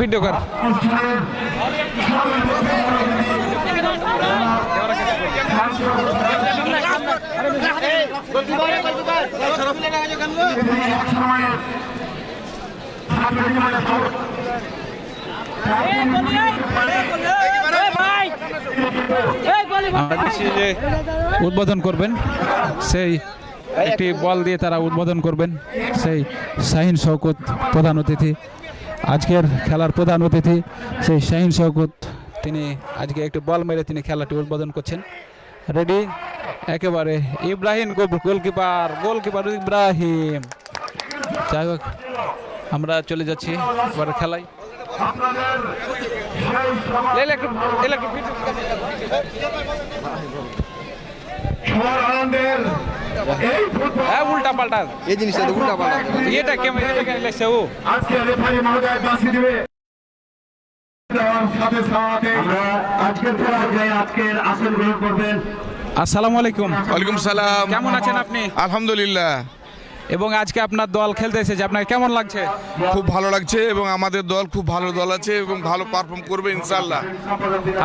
Video কর উদ্বোধন করবেন সেই একটি বল দিয়ে তারা উদ্বোধন করবেন সেই শাহিন শওকত প্রধান অতিথি আজকের খেলার প্রধান অতিথি সেই শাহিন শওকত তিনি আজকে একটি বল মেরে তিনি খেলাটি উদ্বোধন করছেন রেডি একেবারে ইব্রাহিম গোলকিপার ইব্রাহিম যাই হোক আমরা চলে যাচ্ছি এবার খেলায় উল্টা পাল্টা এই জিনিসটা উল্টা পাল্টা এটা কেমন লেগেছে ও আজকে রেফারি মহোদয় বাঁশি দিবে সাথে সাথে আমরা আজকের খেলায় আজকের আসন গ্রহণ করবেন। আসসালামু আলাইকুম। ওয়ালাইকুম সালাম। কেমন আছেন আপনি? আলহামদুলিল্লাহ। এবং আজকে আপনার দল খেলতে এসেছে আপনার কেমন লাগছে? খুব ভালো লাগছে এবং আমাদের দল খুব ভালো দল আছে এবং ভালো পারফর্ম করবে ইনশাআল্লাহ।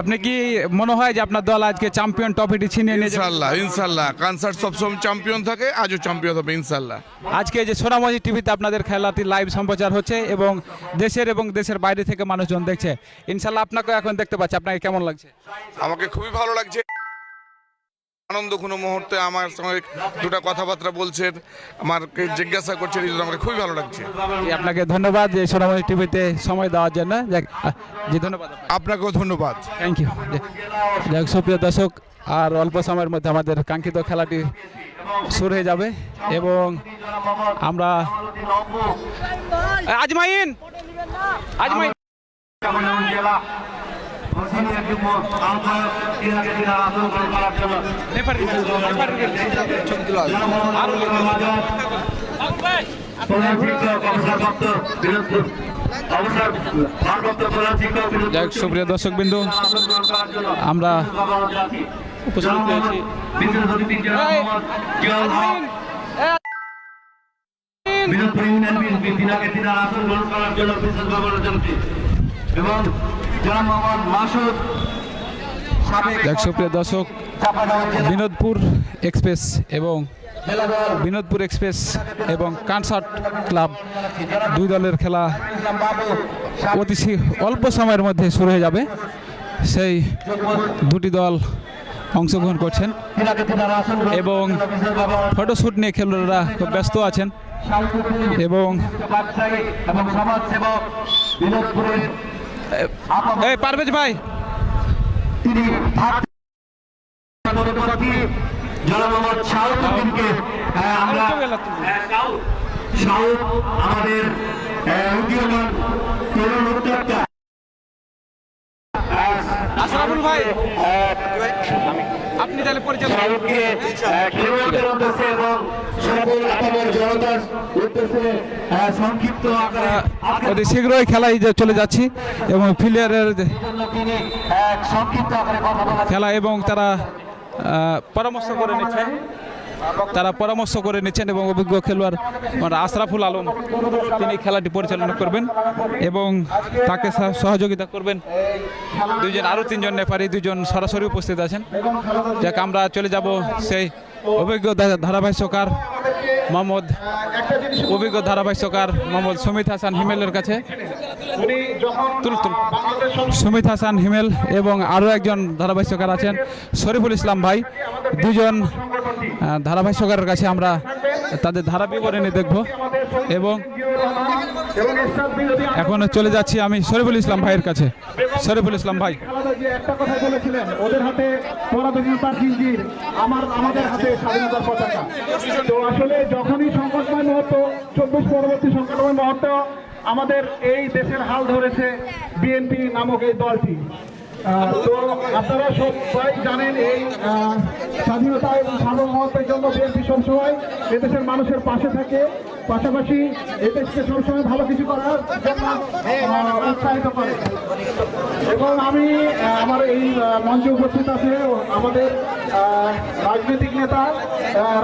আপনি কি মনে হয় যে আপনার দল আজকে চ্যাম্পিয়ন ট্রফিটি ছিনিয়ে নিয়ে যাবে? ইনশাআল্লাহ কানসার্ট সবসময় চ্যাম্পিয়ন থাকে, আজও চ্যাম্পিয়ন হবে ইনশাআল্লাহ। আজকে যে সোনামণি টিভিতে আপনাদের খেলাটি লাইভ সম্প্রচার হচ্ছে এবং দেশের বাইরে থেকে মানুষজন দেখছে, ইনশাআল্লাহ আপনাকে এখন দেখতে পাচ্ছি, আপনাকে কেমন লাগছে? আমাকে খুবই ভালো লাগছে, আনন্দ কোনো মুহূর্তে আমার সঙ্গে দুটো কথাবার্তা বলছেন, আমাকে জিজ্ঞাসা করছেন, এই জন্য আমাকে খুবই ভালো লাগছে। আপনাকে ধন্যবাদ যে সোনামণি টিভিতে সময় দেওয়ার জন্য। জি ধন্যবাদ। আপনাকেও ধন্যবাদ। Thank you. যাক সুপ্রিয় দর্শক, আর অল্প সময়ের মধ্যে আমাদের কাঙ্ক্ষিত খেলাটি শুরু হয়ে যাবে এবং আমরা আজমাইন সুপ্রিয় দর্শক বিন্দু, আমরা উপস্থিত হয়েছি সুপ্রিয় দর্শক, বিনোদপুর এক্সপ্রেস এবং কানসার্ট ক্লাব দুই দলের খেলা অতি অল্প সময়ের মধ্যে শুরু হয়ে যাবে। সেই দুটি দল অংশগ্রহণ করছেন এবং ফটোশ্যুট নিয়ে খেলোয়াড়রা খুব ব্যস্ত আছেন এবং পারভেজ ভাই আমাদের উদীয়মান তরুণ উদ্যোক্তা আশরাফুল ভাই, আপনি তাহলে পরিচালনা সংক্ষিপ্ত অতি শীঘ্রই খেলায় চলে যাচ্ছি এবং প্লেয়ারের খেলা এবং তারা পরামর্শ করে নিচ্ছেন এবং অভিজ্ঞ খেলোয়াড় আশরাফুল আলম তিনি খেলাটি পরিচালনা করবেন এবং তাকে সহযোগিতা করবেন আরও তিনজন রেফারি, দুজন সরাসরি উপস্থিত আছেন। যাক আমরা চলে যাব সেই অভিজ্ঞ ধারাভাষ্যকার মোহাম্মদ সুমিত হাসান হিমেলের কাছে। সুমিত হাসান হিমেল এবং আরও একজন ধারাভাষ্যকার আছেন শরীফুল ইসলাম ভাই, দুজন ধারাভাষ্যকারের কাছে আমরা তাদের ধারা বিবরণী দেখব এবং এখন চলে যাচ্ছি আমি শরীফুল ইসলাম ভাইয়ের কাছে। শরীফুল ইসলাম ভাই, একটা কথা বলেছিলেন, ওদের হাতে পরাধীনতার জিঞ্জির, আমাদের হাতে স্বাধীনতার পতাকা। তো আসলে যখনই সংকটময় মুহূর্ত, 24 পরবর্তী সংকটময় মুহূর্ত আমাদের এই দেশের হাল ধরেছে বিএনপি নামক এই দলটি। তো আপনারা সবাই জানেন এই স্বাধীনতা এবং সার্বভৌমত্বের জন্য বিএনপি সবসময় এদেশের মানুষের পাশে থাকে, পাশাপাশি এদেশকে সবসময় ভালো কিছু করার জন্য উৎসাহিত করে। এবং আমি আমার এই মঞ্চে উপস্থিত আছে আমাদের রাজনৈতিক নেতা,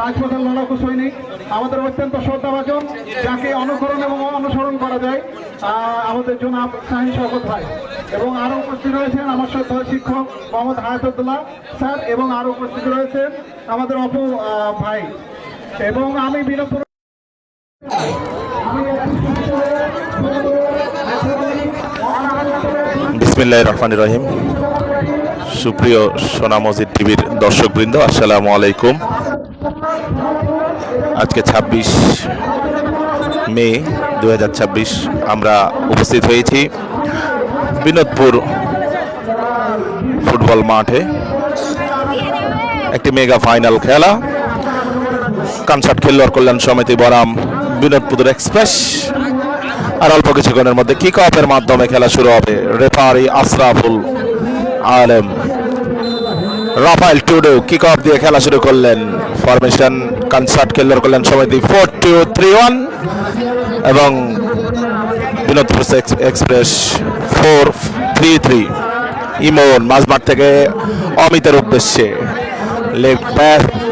রাজপথের লড়াকু সৈনিক আমাদের অত্যন্ত শ্রদ্ধাভাজন, যাকে অনুকরণ এবং অনুসরণ করা যায়, আমাদের জনাব শাহিন শওকত ভাই। এবং আরো উপস্থিত রয়েছেন আমার শ্রদ্ধেয় শিক্ষক মোহাম্মদ হায়াতুল্লাহ স্যার, এবং আরো উপস্থিত রয়েছেন আমাদের অপু ভাই। এবং আমি বিনোদন বিসমিল্লাহির রহমানির রহিম। সুপ্রিয় সোনা মসজিদ টিভির দর্শকবৃন্দ, আসসালামু আলাইকুম। আজকে 26 মে 2026 আমরা উপস্থিত হয়েছি বিনোদপুর ফুটবল মাঠে। একটি মেগা ফাইনাল খেলা, কনসার্ট খেলোয়াড় কল্যাণ সমিতি বনাম বিনোদপুর এক্সপ্রেস। আর অল্প কিছুক্ষণের মধ্যে কিক অফের মাধ্যমে খেলা শুরু হবে। Referee Ashraful Alam, Rafael Tudu kick off দিয়ে খেলা শুরু করলেন। ফরমেশন কনসার্ট খেলোয়াড় কল্যাণ সমিতি 4-2-3-1 এবং বিনোদপুর এক্সপ্রেস 4-3-3। ইমন মাঝমাঠ থেকে অমিতের উদ্দেশ্যে,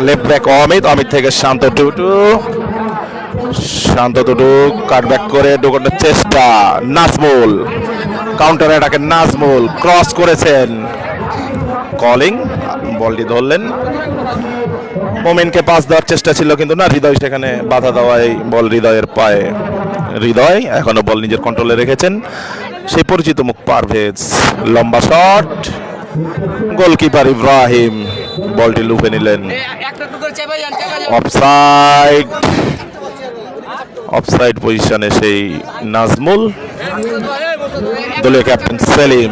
লেফট ব্যাক অমিত থেকে শান্ত টুডু কাটব্যাক করে ঢোকানোর চেষ্টা। নাজমুল কাউন্টার অ্যাটাকে, নাজমুল ক্রস করেছেন, কলিং বলটি ধরলেন। মোমেনকে পাস দেওয়ার চেষ্টা ছিল কিন্তু না, হৃদয় সেখানে বাধা দেওয়ায় বল হৃদয়ের পায়ে। হৃদয় এখনো বল নিজের কন্ট্রোলে রেখেছেন। সেই পরিচিত মুখ পারভেজ, লম্বা শট, গোলকিপার ইব্রাহিম বলটি লুফে নিলেন। অফসাইড পজিশনে সেই নাজমুল, দলীয় ক্যাপ্টেন সেলিম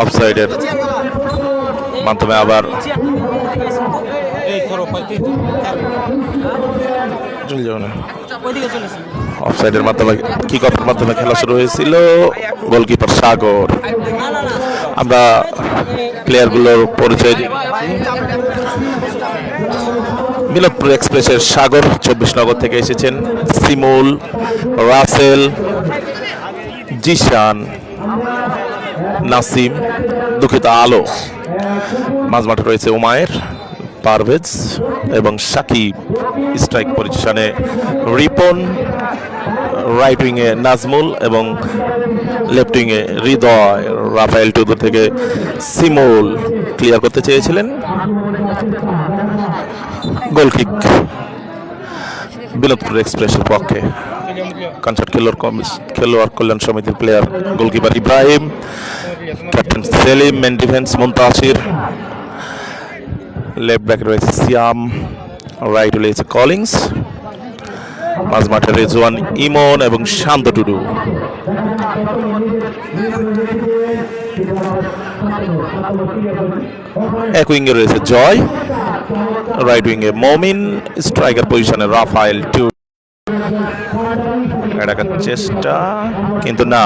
অফসাইডের মাধ্যমে আবার অফসাইডের মাধ্যমে কিক অফের মাধ্যমে খেলা শুরু হয়েছিল। গোলকিপার সাগর। আমরা প্লেয়ারগুলোর পরিচয় দিই। বিনোদপুর এক্সপ্রেসের সাগর 24 নগর থেকে এসেছেন। সিমুল, রাসেল, জিশান, নাসিম, দুঃখিত আলো। মাঝমাঠে রয়েছে উমায়ের, পারভেজ এবং সাকিব। স্ট্রাইক পজিশনে রিপন, রাইট উইংয়ে নাজমুল এবং লেফট উইংয়ে হৃদয়। রাফায়েল টুডু থেকে সিমুল ক্লিয়ার করতে চেয়েছিলেন। গোলকিক বিনোদপুর এক্সপ্রেসের পক্ষে। কনসার্ট খেলোয়াড় কল্যাণ সমিতির player goalkeeper Ibrahim, captain Selim, main defence Muntasir, left back রয়েছে সিয়াম, রাইট রয়েছে কলিংস, মাঝমাঠে রেজওয়ান, ইমন এবং শান্ত টুডু। এক উইঙ্গে রয়েছে জয়, রাইট উইঙ্গে মমিন, স্ট্রাইকার পজিশনে রাফায়েল টুডু। এটাকার চেষ্টা কিন্তু না,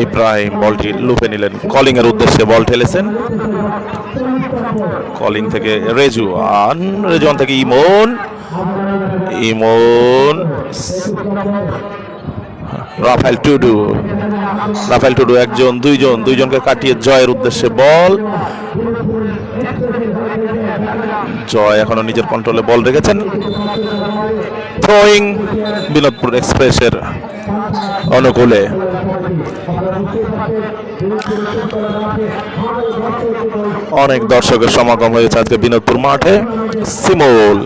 ইব্রাহিম বলটি লুফে নিলেন। কলিং এর উদ্দেশ্যে বল ঠেলেছেন। কলিং থেকে রেজওয়ান থেকে ইমন, রাফায়েল টুডু একজন দুইজনকে কাটিয়ে জয়ের উদ্দেশ্যে বল। জয় এখনো নিজের কন্ট্রোলে বল রেখেছেন। থ্রোয়িং বিনোদপুর এক্সপ্রেসের অনুকূলে। অনেক দর্শকের সমাগম হয়েছে আজকে বিনোদপুর মাঠে। সিমুল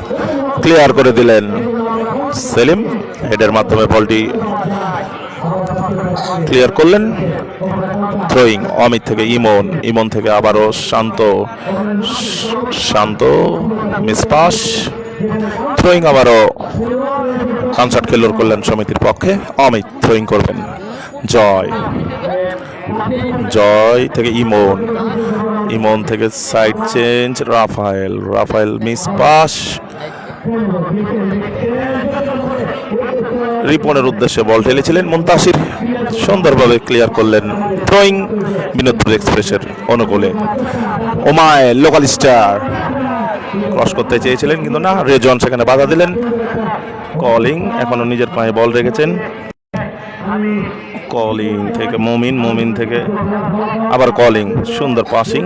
ক্লিয়ার করে দিলেন। সেলিম হেডের মাধ্যমে বলটি ক্লিয়ার করলেন। থ্রোয়িং অমিত থেকে ইমন থেকে আবারও শান্ত মিসপাস। থ্রোয়িং আবারও কনসার্ট খেলোয়াড় কল্যাণ সমিতির পক্ষে। অমিত থ্রোয়িং করবেন। জয় থেকে ইমন থেকে সাইড চেঞ্জ, রাফায়েল মিসপাস। রিপনের উদ্দেশ্যে বল ঠেলেছিলেন মুনতাসির, সুন্দরভাবে ক্লিয়ার করলেন। থ্রোয়িং বিনোদপুর এক্সপ্রেসের অনুকূলে। ওমায় লোকাল স্টার ক্রস করতে চেয়েছিলেন কিন্তু না, রেজন সেখানে বাধা দিলেন। কলিং এখনো নিজের পায়ে বল রেখেছেন। কলিং থেকে মমিন, মমিন থেকে আবার কলিং, সুন্দর পাসিং।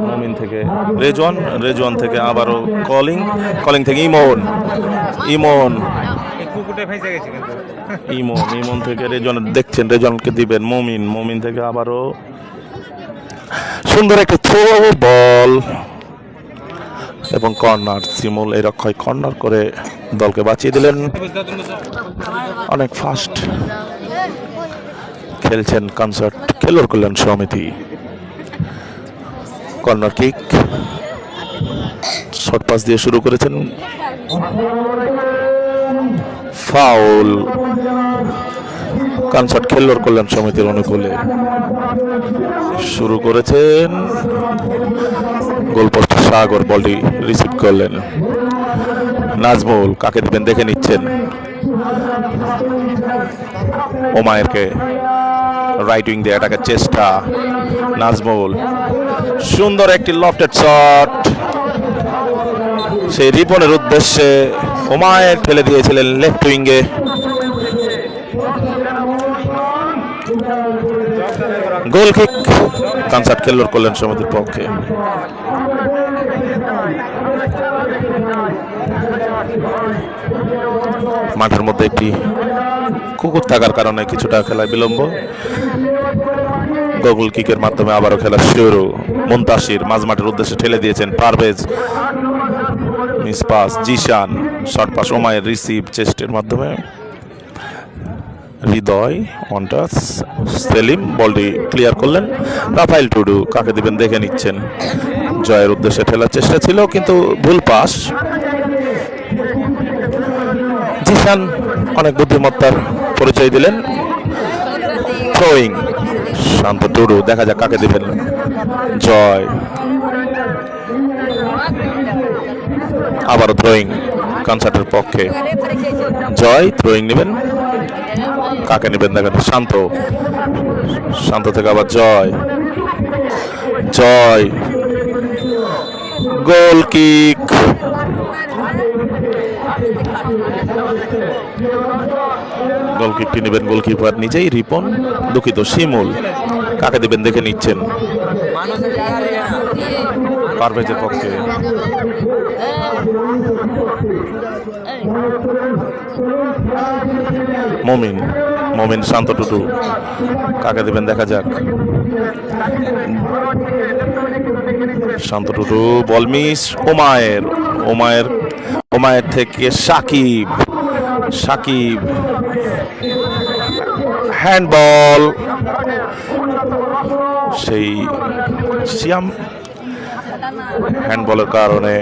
মমিন থেকে রেজওয়ান, রেজওয়ান থেকে আবারও কলিং, কলিং থেকে ইমন, ইমন ইমন, ইমন থেকে রেজওয়ান, দেখছেন রেজওয়ানকে দিবেন মমিন, মমিন থেকে আবারও সুন্দর একটা থ্রো বল এবং কর্নার। শিমুল এই রক্ষায় কর্নার করে দলকে বাঁচিয়ে দিলেন। অনেক ফাস্ট খেলছেন কনসার্ট খেলোয়াড় কল্যাণ সমিতি। কর্নার কিক, শর্ট পাস দিয়ে শুরু করেছেন, ফাউল কনসার্ট খেলোয়াড় কল্যাণ সমিতির অনুকূলে। শুরু করেছেন গোলপোস্ট সাগর, বলটি রিসিভ করলেন নাজমুল, কাকে দিবেন দেখে নিচ্ছেন। ওমায়েরকে রাইট উইং দিয়ে অ্যাটাকের চেষ্টা, নাজমুল সুন্দর একটি লফটেড শট, সেই রিপনের উদ্দেশ্যে ওমায়ের ফেলে দিয়েছিলেন লেফট উইঙ্গে। গোল কিক কনসার্ট খেলোয়াড় কল্যাণ সমিতির পক্ষে। মাঠের মধ্যে একটি কুকুর থাকার কারণে কিছুটা খেলায় বিলম্ব। গোল কিকের মাধ্যমে আবারও খেলা শুরু। মুনতাসির মাঝমাঠের উদ্দেশ্যে ঠেলে দিয়েছেন, Parvez miss pass, Zishan short pass, Omayer receive চেস্টের মাধ্যমে হৃদয় অন টাচ, সেলিম বলটি ক্লিয়ার করলেন। রাফাইল টুডু, কাকে দিবেন দেখে নিচ্ছেন। জয়ের উদ্দেশ্যে ঠেলার চেষ্টা ছিল কিন্তু ভুল পাস। জিশান অনেক বুদ্ধিমত্তার পরিচয় দিলেন। থ্রোয়িং শান্ত টুডু, দেখা যাক কাকে দিবেন। জয় আবারও থ্রোয়িং কনসার্টের পক্ষে। জয় থ্রোয়িং নেবেন, কাকে নেবেন দেখেন। শান্ত, শান্ত থেকে আবার জয়, জয় গোল কিক। গোল কিকটি নেবেন গোলকিপার নিজেই, রিপন দুঃখিত শিমুল, কাকে দিবেন দেখে নিচ্ছেন। পারভেজের পক্ষে মমিন, মমিন শান্ত টুটু, কাকে দিবেন দেখা যাক। শান্ত টুটু বল মিস। ওমায়ের, ওমায়ের, ওমায়ের থেকে সাকিব, সাকিব হ্যান্ডবল, সেই সিয়াম হ্যান্ডবলের কারণে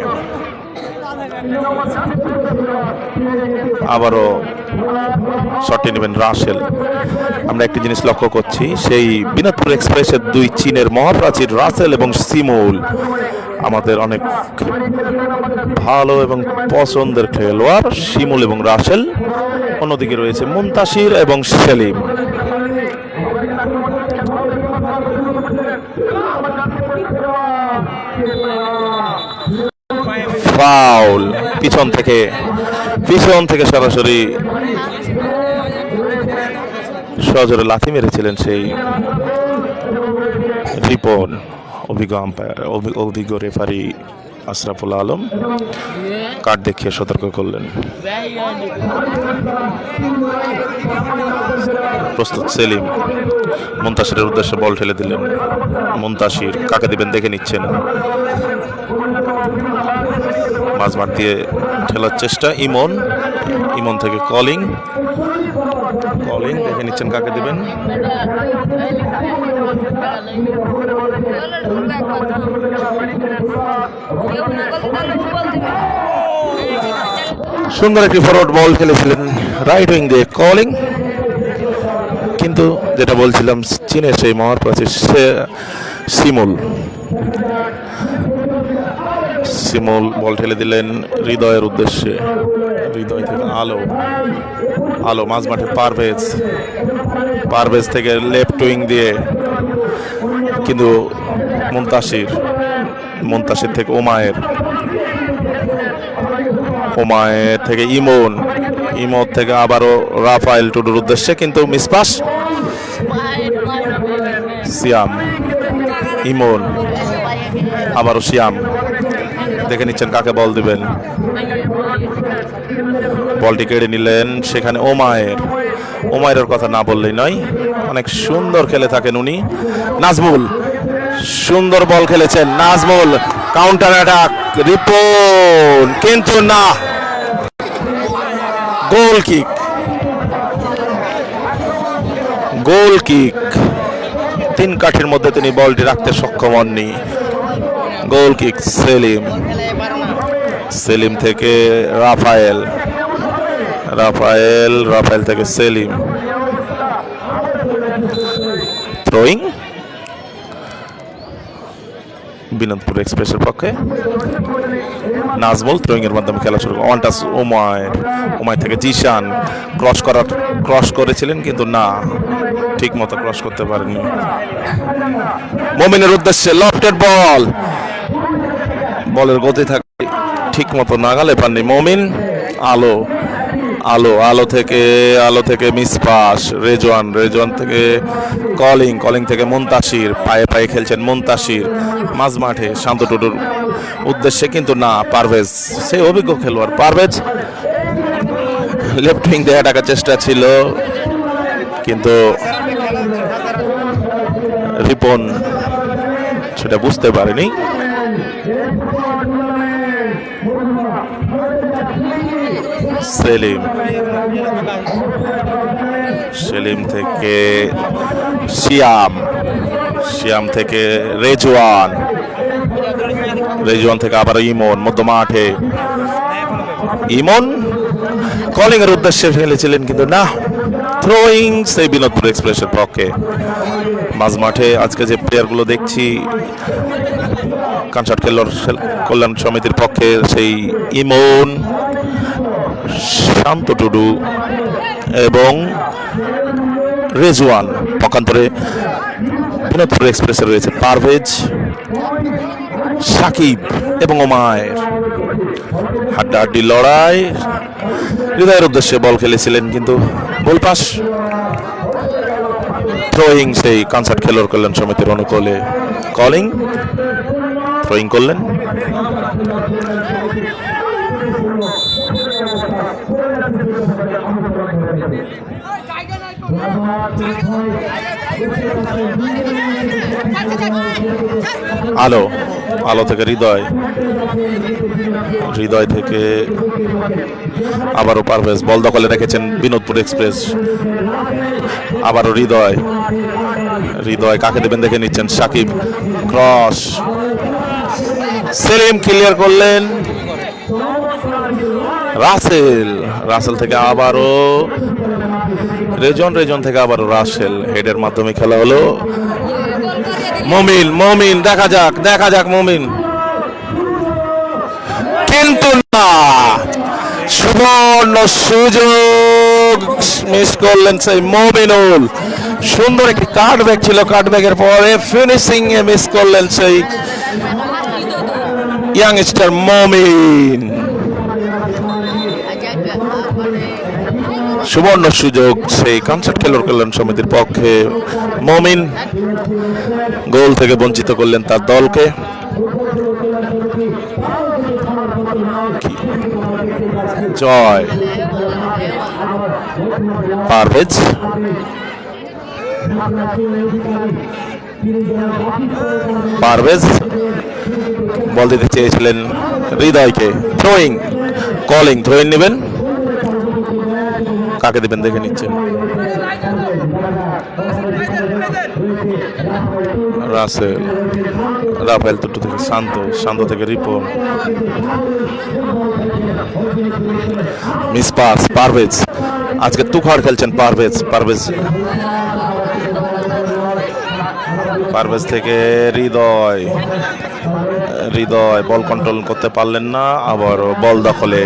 আবারও শটটি নেবেন রাসেল। আমরা একটি জিনিস লক্ষ্য করছি, সেই বিনোদপুর এক্সপ্রেসের দুই চীনের মহাপ্রাচীর রাসেল এবং শিমুল আমাদের অনেক ভালো এবং পছন্দের খেলোয়াড়, শিমুল এবং রাসেল। অন্যদিকে রয়েছে মুনতাসির এবং সেলিম। ফাউল, পিছন থেকে, পিছন থেকে সরাসরি সজোরে লাথি মেরেছিলেন সেই রিপন। অভিজ্ঞ আম্পায়ার, অভিজ্ঞ রেফারি আশরাফুল আলম কার্ড দেখিয়ে সতর্ক করলেন। প্রস্তুত সেলিম, মুনতাসিরের উদ্দেশ্যে বল ঠেলে দিলেন। মুনতাসির, কাকে দিবেন দেখে নিচ্ছেন। মাঝমাঠ দিয়ে ঠেলার চেষ্টা, ইমন, ইমন থেকে কলিং, কলিং দেখে নিচ্ছেন কাকে দিবেন। সুন্দর একটি ফরওয়ার্ড বল খেলেছিলেন রাইট উইং দিয়ে কলিং, কিন্তু যেটা বলছিলাম চীনের সেই মহাপ্রাচীর শিমুল, শিমুল বল ঠেলে দিলেন হৃদয়ের উদ্দেশ্যে। হৃদয় থেকে আলো, আলো মাঝমাঠে পারভেজ, পারভেজ থেকে লেফট উইং দিয়ে কিন্তু মুনতাসির, মুনতাসির থেকে ওমায়ের, ওমায়ের থেকে ইমন, ইমো থেকে আবারও রাফায়েল টুডুর উদ্দেশ্যে, কিন্তু মিসপাস। সিয়াম, ইমন, আবারও সিয়াম দেখে নিচ্ছেন কাকে বল দিবেন। বলটি কেড়ে নিলেন, সেখানে ওমায়ের কথা না বললেই নয়, অনেক সুন্দর খেলে থাকেন উনি। নাজমুল, সুন্দর বল খেলেছেন নাজমুল, কাউন্টার অ্যাটাক, রিপন, কিন্তু না, গোল কিক। তিন কাঠির মধ্যে তিনি বলটি রাখতে সক্ষম হননি। গোল কিক সেলিম থেকে রাফায়েল থেকে সেলিম। থ্রোয়িং বিনোদপুর এক্সপ্রেসের পক্ষে। নাজমুল থ্রোয়িং এর মাধ্যমে খেলা শুরু। ওয়ান টাচ ওমায়ের থেকে জিশান, ক্রস করেছিলেন কিন্তু না, ঠিক মতো ক্রস করতে পারেননি। মমিনের উদ্দেশ্যে লফটেড বলের গতি থাকে ঠিক মতো নাগালে পাননি মমিন। আলো থেকে মিসপাস, রেজওয়ান থেকে কলিং থেকে মুনতাসির, পায়ে খেলছেন মুনতাসির, মাঝ মাঠে শান্ত টুডুর উদ্দেশ্যে, কিন্তু না, পারভেজ, সেই অভিজ্ঞ খেলোয়াড় পারভেজ লেফট উইং দিয়ে ডাকার চেষ্টা ছিল, কিন্তু রিপন সেটা বুঝতে পারেনি। সেলিম থেকে শিয়াম থেকে রেজওয়ান থেকে আবার ইমন, মধ্য মাঠে ইমন কলিং এর উদ্দেশ্যে ফেলেছিলেন, কিন্তু না, থ্রোয়িং সেই বিনোদপুর এক্সপ্রেসের পক্ষে। মাঝ মাঠে আজকে যে প্লেয়ারগুলো দেখছি কানসার্ট কল্যাণ সমিতির পক্ষে, সেই ইমন, শান্ত টুডু এবং রেজওয়ান। পক্ষান্তরে বিনোদপুর এক্সপ্রেসে রয়েছে পারভেজ, সাকিব এবং ওমায়ের। হাড্ডাহাড্ডি লড়াই, হৃদয়ের উদ্দেশ্যে বল খেলেছিলেন, কিন্তু বল পাস। থ্রোয়িং সেই কানসার্ট খেলোয়াড় কল্যাণ সমিতির অনুকূলে, কলিং, থ্রোয়িং করলেন। আলো থেকে হৃদয় থেকে আবারও পারভেজ, বল দখলে রেখেছেন বিনোদপুর এক্সপ্রেস। আবারও হৃদয় কাকে দেবেন দেখে নিচ্ছেন, সাকিব, ক্রস, সেলিম ক্লিয়ার করলেন। রাসেল থেকে আবারও রেজন থেকে আবারও রাসেল, হেডের মাধ্যমে খেলা হলো। মমিন দেখা যাক মমিন, কিন্তু না, সুবর্ণ সুযোগ মিস করলেন সেই মমিনুল। সুন্দর একটি কাটব্যাক ছিল, কাটব্যাকের পরে ফিনিশিং এ মিস করলেন সেই ইয়াংস্টার মমিন। সুবর্ণ সুযোগ সেই কানসার্ট খেলোয়াড় কল্যাণ সমিতির পক্ষে। মমিন গোল থেকে বঞ্চিত করলেন তার দলকে। জয় পারভেজ, বল দিতে চেয়েছিলেন হৃদয়কে। থ্রোয়িং নেবেন, কাকে দেবেন দেখে নিচ্ছেন। রাফায়েল টুডু থেকে শান্ত থেকে রিপন, মিসপাস, পারভেজ, আজকে তুখার খেলছেন পারভেজ থেকে হৃদয় বল কন্ট্রোল করতে পারলেন না, আবার বল দখলে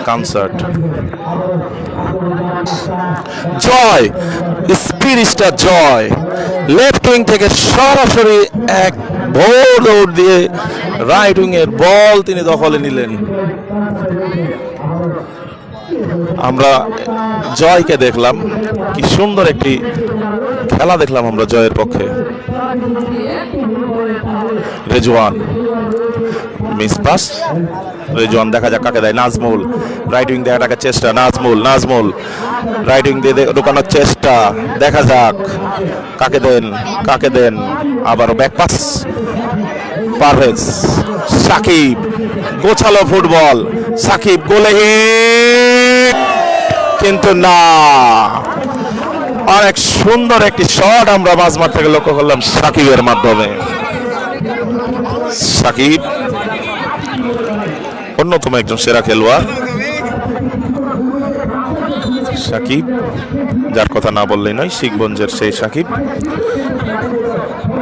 কানসার্ট। জয়, স্পিরিটস্টার জয়, লেফট উইং থেকে সরাসরি এক ভোর দৌড় দিয়ে রাইট উইং এর বল তিনি দখলে নিলেন। আমরা জয়কে দেখলাম, কি সুন্দর একটি খেলা দেখলাম আমরা জয়ের পক্ষে। রেজওয়ান মিস পাস, রেজওয়ান দেখা যাক কাকে দেয়, নাজমুল রাইট উইং দিয়ে টাকার চেষ্টা, নাজমুল রাইট উইং দিয়ে ঢোকানোর চেষ্টা, দেখা যাক কাকে দেন, আবারও ব্যাক পাস, পারভেজ, সাকিব, গোছালো ফুটবল, সাকিব গোলে হিট, কিন্তু না, অনেক সুন্দর একটি শট আমরা মাঝমাঠ থেকে লক্ষ্য করলাম সাকিবের মাধ্যমে। সাকিব অন্যতম একজন সেরা খেলোয়াড়, সাকিব যার কথা না বললেই নয়, শিখগঞ্জের সেই সাকিব,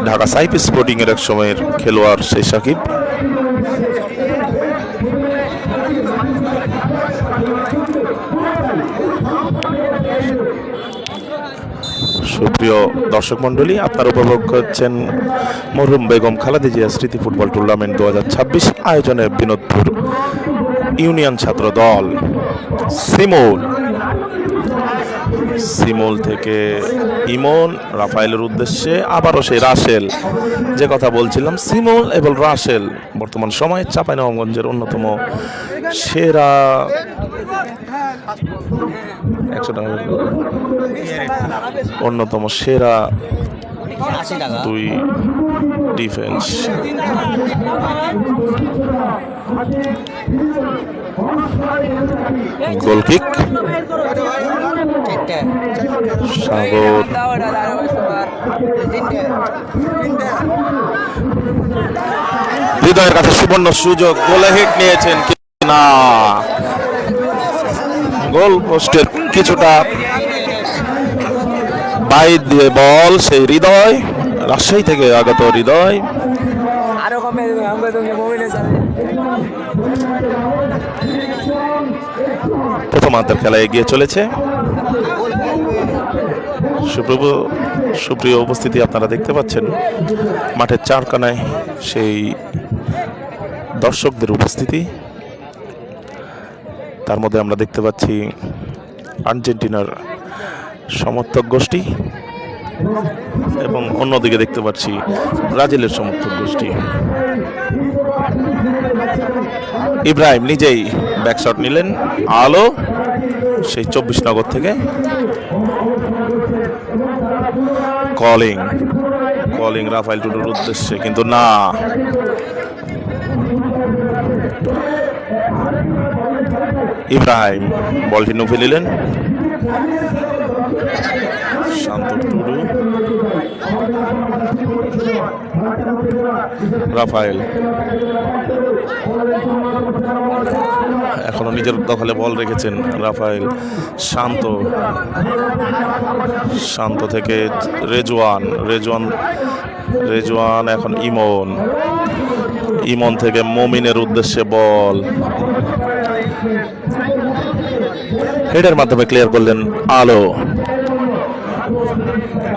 ঢাকা সাইপ স্পোর্টিং এর এক সময়ের খেলোয়াড় সেই সাকিব। সুপ্রিয় দর্শক মন্ডলী, আপনারা উপভোগ করছেন মরহুম বেগম খালেদা জিয়া স্মৃতি ফুটবল টুর্নামেন্ট 2026 আয়োজনে বিনোদপুর ইউনিয়ন ছাত্র দল সিমুল থেকে ইমন রাফায়েলের উদ্দেশ্যে, আবারও সেই রাসেল, যে কথা বলছিলাম, সিমুল এবং রাসেল বর্তমান সময়ে চাঁপাইনবাবগঞ্জের অন্যতম সেরা 100 টাকা অন্যতম সেরা দুই ডিফেন্স। গোলকিক সাগর, হৃদয়ের কাছে সুবর্ণ সুযোগ, গোলে হিট নিয়েছেন না, গোল পোস্টের কিছুটা বাইর দিয়ে বল, সেই হৃদয়, রাজশাহী থেকে আগত হৃদয়, প্রথমার্ধের খেলা এগিয়ে চলেছে। সুপ্রিয় উপস্থিতি, আপনারা দেখতে পাচ্ছেন মাঠের চারকানায় সেই দর্শকদের উপস্থিতি, তার মধ্যে আমরা দেখতে পাচ্ছি আর্জেন্টিনার সমর্থক গোষ্ঠী এবং অন্যদিকে দেখতে পাচ্ছি ব্রাজিলের সমর্থক গোষ্ঠী। ইব্রাহিম নিজেই ব্যাকশট নিলেন, আলো সেই 24 নগর থেকে, কলিং রাফায়েল টুডুর উদ্দেশ্যে, কিন্তু না, ইব্রাহিম বলটি নুফে নিলেন, শান্ত টুডু, রাফায়েল এখনো নিজের দখলে বল রেখেছেন রাফায়েল, শান্ত থেকে রেজওয়ান এখন ইমন থেকে মমিনের উদ্দেশ্যে বল, হেডের মাধ্যমে ক্লিয়ার করলেন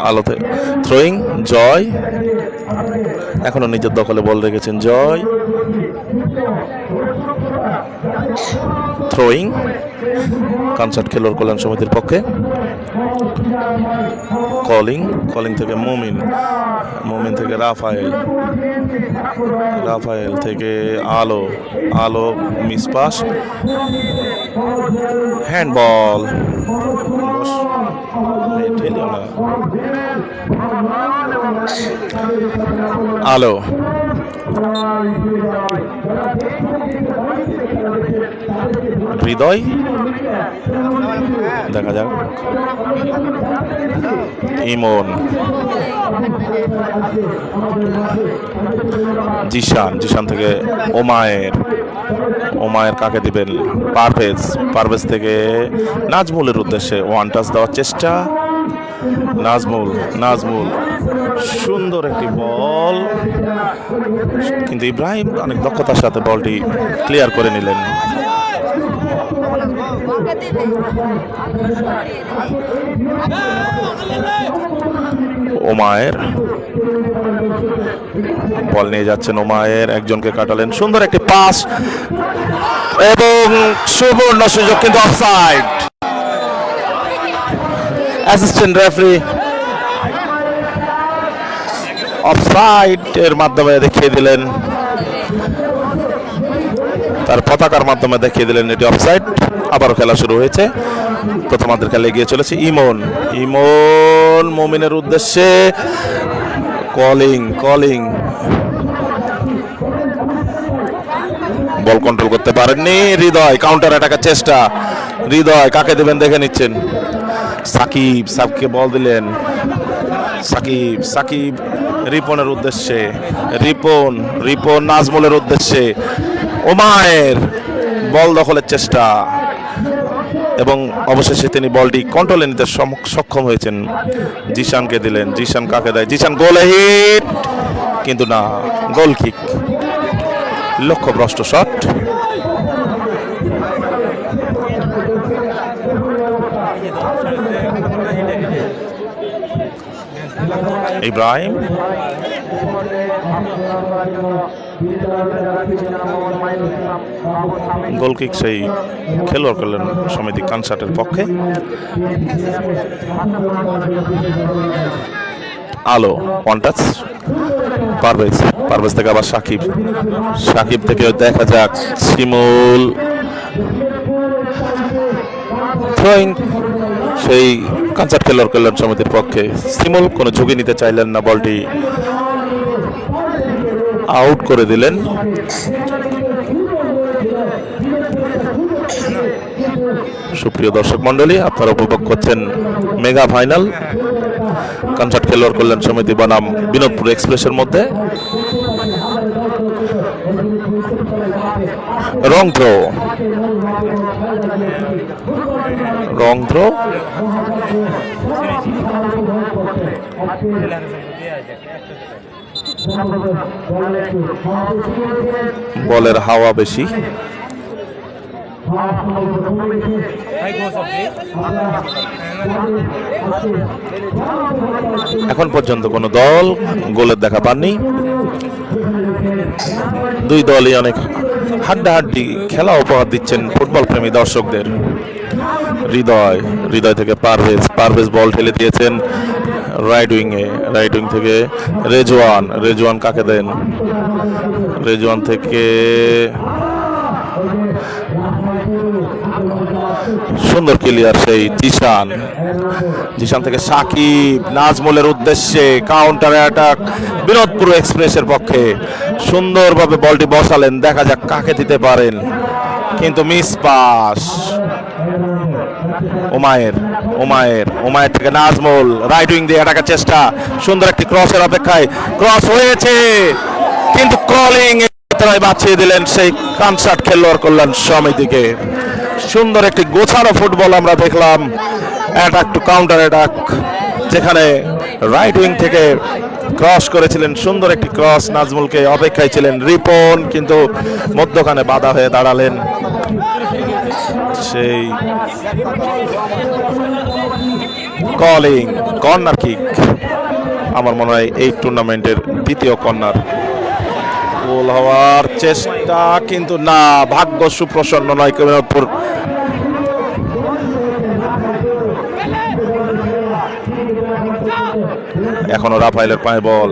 আলোতে, থ্রোয়িং জয়, এখনো নিজের দখলে বল রেখেছেন জয়, থ্রোয়িং কনসার্ট খেলোয়াড় কল্যাণ সমিতির পক্ষে, কলিং থেকে মমিন থেকে রাফায়েল থেকে আলো মিস পাস, হ্যান্ডবল, আলো হৃদয়, দেখা যাক ইমন, জিশান থেকে ওমায়ের কাকে দিবেন, পারভেজ থেকে নাজমুলের উদ্দেশ্যে ওয়ান টাচ দেওয়ার চেষ্টা, নাজমুল সুন্দর একটি বল, কিন্তু ইব্রাহিম অনেক দক্ষতার সাথে বলটি ক্লিয়ার করে নিলেন। ওমায়ের বল নিয়ে যাচ্ছেন, একজনকে কাটালেন, সুন্দর একটি পাস এবং সুবর্ণ সুযোগ, কিন্তু অফসাইড। অ্যাসিস্ট্যান্ট রেফারি অফসাইড এর মাধ্যমে দেখিয়ে দিলেন, তার পতাকার মাধ্যমে দেখিয়ে দিলেন এটি অফসাইড। আবারও খেলা শুরু হয়েছে। প্রথমার্ধের খেলা এগিয়ে চলেছে ইমন। ইমন মুমিনের উদ্দেশ্যে কলিং বল কন্ট্রোল করতে পারেননি হৃদয়। কাউন্টার অ্যাটাকের চেষ্টা, হৃদয় কাকে দেবেন দেখে নিচ্ছেন। সাকিবকে বল দিলেন। সাকিব রিপনের উদ্দেশ্যে, রিপন নাজমুলের উদ্দেশ্যে। ওমায়ের বল দখলের চেষ্টা এবং অবশেষে তিনি বলটি কন্ট্রোলে নিতে সক্ষম হয়েছেন। জিশানকে দিলেন। জিশান কাকে দেয়? জিশান গোলে হিট, কিন্তু না, গোল কিক, লক্ষ্যভ্রষ্ট শট। ইব্রাহিম গোল কিক সেই খেলোয়াড় কল্যাণ সমিতি কানসাটের পক্ষে। আলো ওয়ান টাচ, পারভেজ থেকে আবার সাকিব থেকে দেখা যাক শিমুল থ্রোয়িং সেই কানসাট খেলোয়াড় কল্যাণ সমিতির পক্ষে। শিমুল কোনো ঝুঁকি নিতে চাইলেন না, বলটি আউট করে দিলেন। সুপ্রিয় দর্শক মন্ডলী, আপনারা উপভোগ করছেন মেগা ফাইনাল কানসাট খেলোয়াড় কল্যাণ সমিতি বনাম বিনোদপুর এক্সপ্রেসের মধ্যে। রং থ্রো বলের হাওয়া বেশি। এখন পর্যন্ত কোনো দল গোলের দেখা পাননি। দুই দলই অনেক হাড্ডাহাড্ডি খেলা উপহার দিচ্ছেন ফুটবল প্রেমী দর্শকদের। হৃদয় থেকে পারভেজ বল ঠেলে দিয়েছেন রাইট উইং থেকে রেজওয়ান কাকে দেন? রেজওয়ান থেকে সুন্দর ক্লিয়ার সেই জিশান থেকে সাকিব নাজমুলের উদ্দেশ্যে। কাউন্টার অ্যাটাক বিনোদপুর এক্সপ্রেসের পক্ষে। সুন্দরভাবে বলটি বসালেন, দেখা যাক কাকে দিতে পারেন, কিন্তু মিস পাস। ওমায়ের থেকে নাজমুল রাইট উইং দিয়ে অ্যাটাকের চেষ্টা। সুন্দর একটি ক্রসের অপেক্ষায়, ক্রস হয়েছে কিন্তু কলিং বাঁচিয়ে দিলেন সেই কানসাট খেলোয়াড় কল্যাণ সমিতিকে। সুন্দর একটি গোছানো ফুটবল আমরা দেখলাম। অ্যাটাক টু কাউন্টার অ্যাটাক, যেখানে রাইট উইং থেকে ক্রস করেছিলেন, সুন্দর একটি ক্রস। নাজমুলকে অপেক্ষায় ছিলেন রিপন, কিন্তু মধ্যখানে বাধা হয়ে দাঁড়ালেন সেই কর্নার কিক। আমার মনে হয় এই টুর্নামেন্টের দ্বিতীয় কর্নার। গোল হওয়ার চেষ্টা, কিন্তু না, ভাগ্য সুপ্রসন্ন নয় বিনোদপুর। এখনো রাফায়েলের পায়ে বল।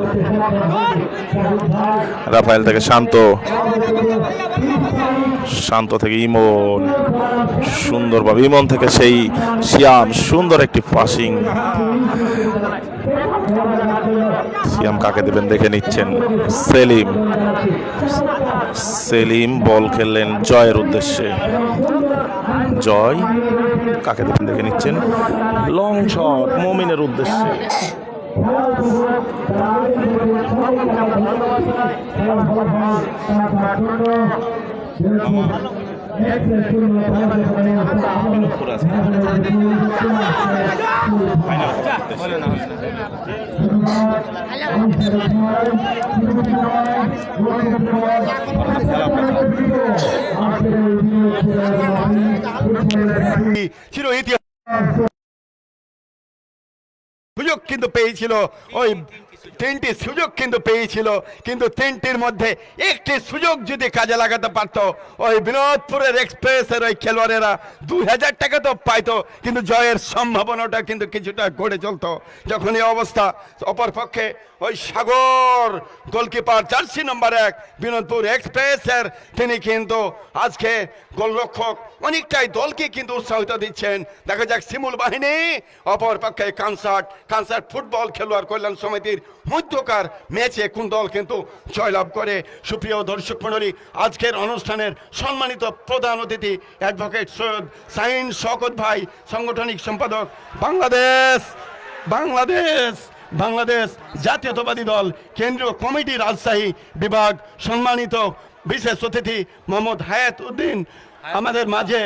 রাফায়েল থেকে শান্ত থেকে ইমন, সুন্দরভাবে ইমন থেকে সেই শিয়াম, সুন্দর একটি পাসিং। শিয়াম কাকে দেবেন দেখে নিচ্ছেন। সেলিম বল খেললেন জয়ের উদ্দেশ্যে। জয় কাকে দেবেন দেখে নিচ্ছেন। লং শট মুমিনের উদ্দেশ্যে। ছিল ইতিহাস, সুযোগ কিন্তু পেয়েছিল ওই তিনটি সুযোগ কিন্তু পেয়েছিল, কিন্তু তিনটির মধ্যে একটি সুযোগ যদি কাজে লাগাতে পারতো, ওই বিনোদপুরের এক্সপ্রেসের ওই খেলোয়াড়েরা 2000 টাকা তো পাইতো, কিন্তু জয়ের সম্ভাবনাটা কিন্তু কিছুটা গড়ে চলতো। যখন এই অবস্থা, অপরপক্ষে ওই সাগর গোলকিপার জার্সি নম্বর 1 বিনোদপুর এক্সপ্রেসের, তিনি কিন্তু আজকে গোলরক্ষক অনেকটাই দলকে কিন্তু উৎসাহিত দিচ্ছেন। দেখা যাক শিমুল বাহিনী, অপরপক্ষে কানসার্ট ফুটবল খেলোয়াড় কল্যাণ সমিতির মধ্যকার ম্যাচে কোন দল কিন্তু জয়লাভ করে। সুপ্রিয় দর্শক মণ্ডলী, আজকের অনুষ্ঠানের সম্মানিত প্রধান অতিথি অ্যাডভোকেট সৈয়দ শাহিন শওকত ভাই, সাংগঠনিক সম্পাদক বাংলাদেশ জাতীয়তাবাদী দল কেন্দ্রীয় কমিটি রাজশাহী বিভাগ, সম্মানিত বিশেষ অতিথি মোহাম্মদ হায়াত উদ্দিন আমাদের মাঝে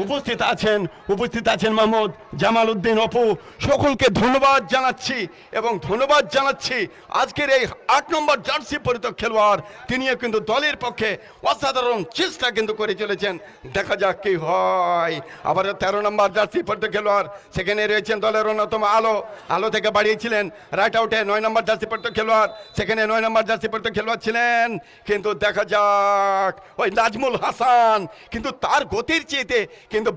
উপস্থিত আছেন মোহাম্মদ জামাল উদ্দিন অপু, সকলকে ধন্যবাদ জানাচ্ছি এবং ধন্যবাদ জানাচ্ছি আজকের এই 8 নম্বর জার্সি পরিত খেলোয়াড়, তিনিও কিন্তু দলের পক্ষে অসাধারণ চেষ্টা কিন্তু করে চলেছেন। দেখা যাক কি হয়। আবার 13 নম্বর জার্সি পরিত খেলোয়াড়, সেখানে রয়েছেন দলের অন্যতম আলো থেকে বাড়িয়েছিলেন রাইট আউটে 9 নম্বর জার্সি পরিত খেলোয়াড়, সেখানে 9 নম্বর জার্সি পরিত খেলোয়াড় ছিলেন, কিন্তু দেখা যাক ওই নাজমুল হাসান, কিন্তু তার গতির চেয়েতে কিন্তু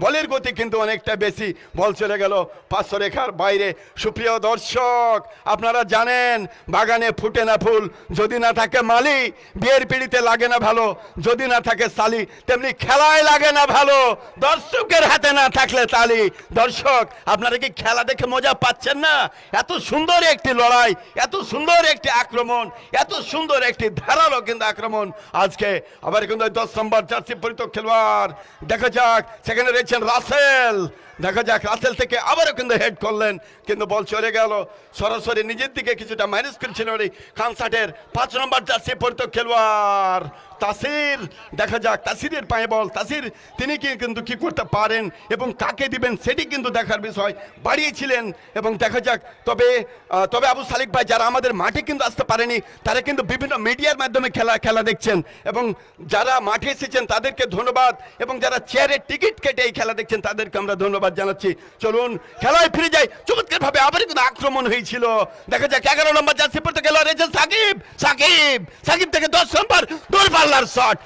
বলের গতি কিন্তু অনেকটা বেশি, বল চলে গেল 500 রেখার বাইরে। সুপ্রিয় দর্শক, আপনারা জানেন বাগানে ফুটে না ফুল, যদি না থাকে মালি বিয়ের পিড়িতে লাগে না ভালো, যদি না থাকে সালি তেমনি খেলায় লাগে না ভালো, দর্শকের হাতে না থাকলে তালি। দর্শক, আপনারা কি খেলা দেখে মজা পাচ্ছেন না? এত সুন্দর একটি লড়াই, এত সুন্দর একটি আক্রমণ, এত সুন্দর একটি ধারালো কিন্তু আক্রমণ আজকে। আবার কিন্তু 10 নম্বর জার্সি পরিত খেলোয়াড়, দেখা যাক সেখানে রয়েছেন রাসেল, দেখা যাক রাসেল থেকে আবারও কিন্তু হেড করলেন, কিন্তু বল চলে গেল সরাসরি নিজের দিকে, কিছুটা মাইনাস করেছিল কানসার্টের 5 নম্বর জার্সি পরিত খেলোয়াড় তাসির। দেখা যাক তাসিরের পায়ে বল, তাসির তিনি কিন্তু কি করতে পারেন এবং কাকে দিবেন সেটি কিন্তু দেখার বিষয়, বাড়িয়েছিলেন। এবং দেখা যাক তবে আবু সালিক ভাই, যারা আমাদের মাঠে কিন্তু আসতে পারেনি, তারা কিন্তু বিভিন্ন মিডিয়ার মাধ্যমে খেলা দেখছেন, এবং যারা মাঠে এসেছেন তাদেরকে ধন্যবাদ, এবং যারা চেয়ারের টিকিট কেটে এই খেলা দেখছেন তাদেরকে আমরা ধন্যবাদ জানাচ্ছি। চলুন খেলায় ফিরে যাই। চমৎকার ভাবে আবার কিন্তু আক্রমণ হয়েছিল। দেখা যাক 11 নম্বর জার্সি পরিত খেলোয়াড় রয়েছেন সাকিব থেকে 10 নম্বর দূরপাল্লার shot,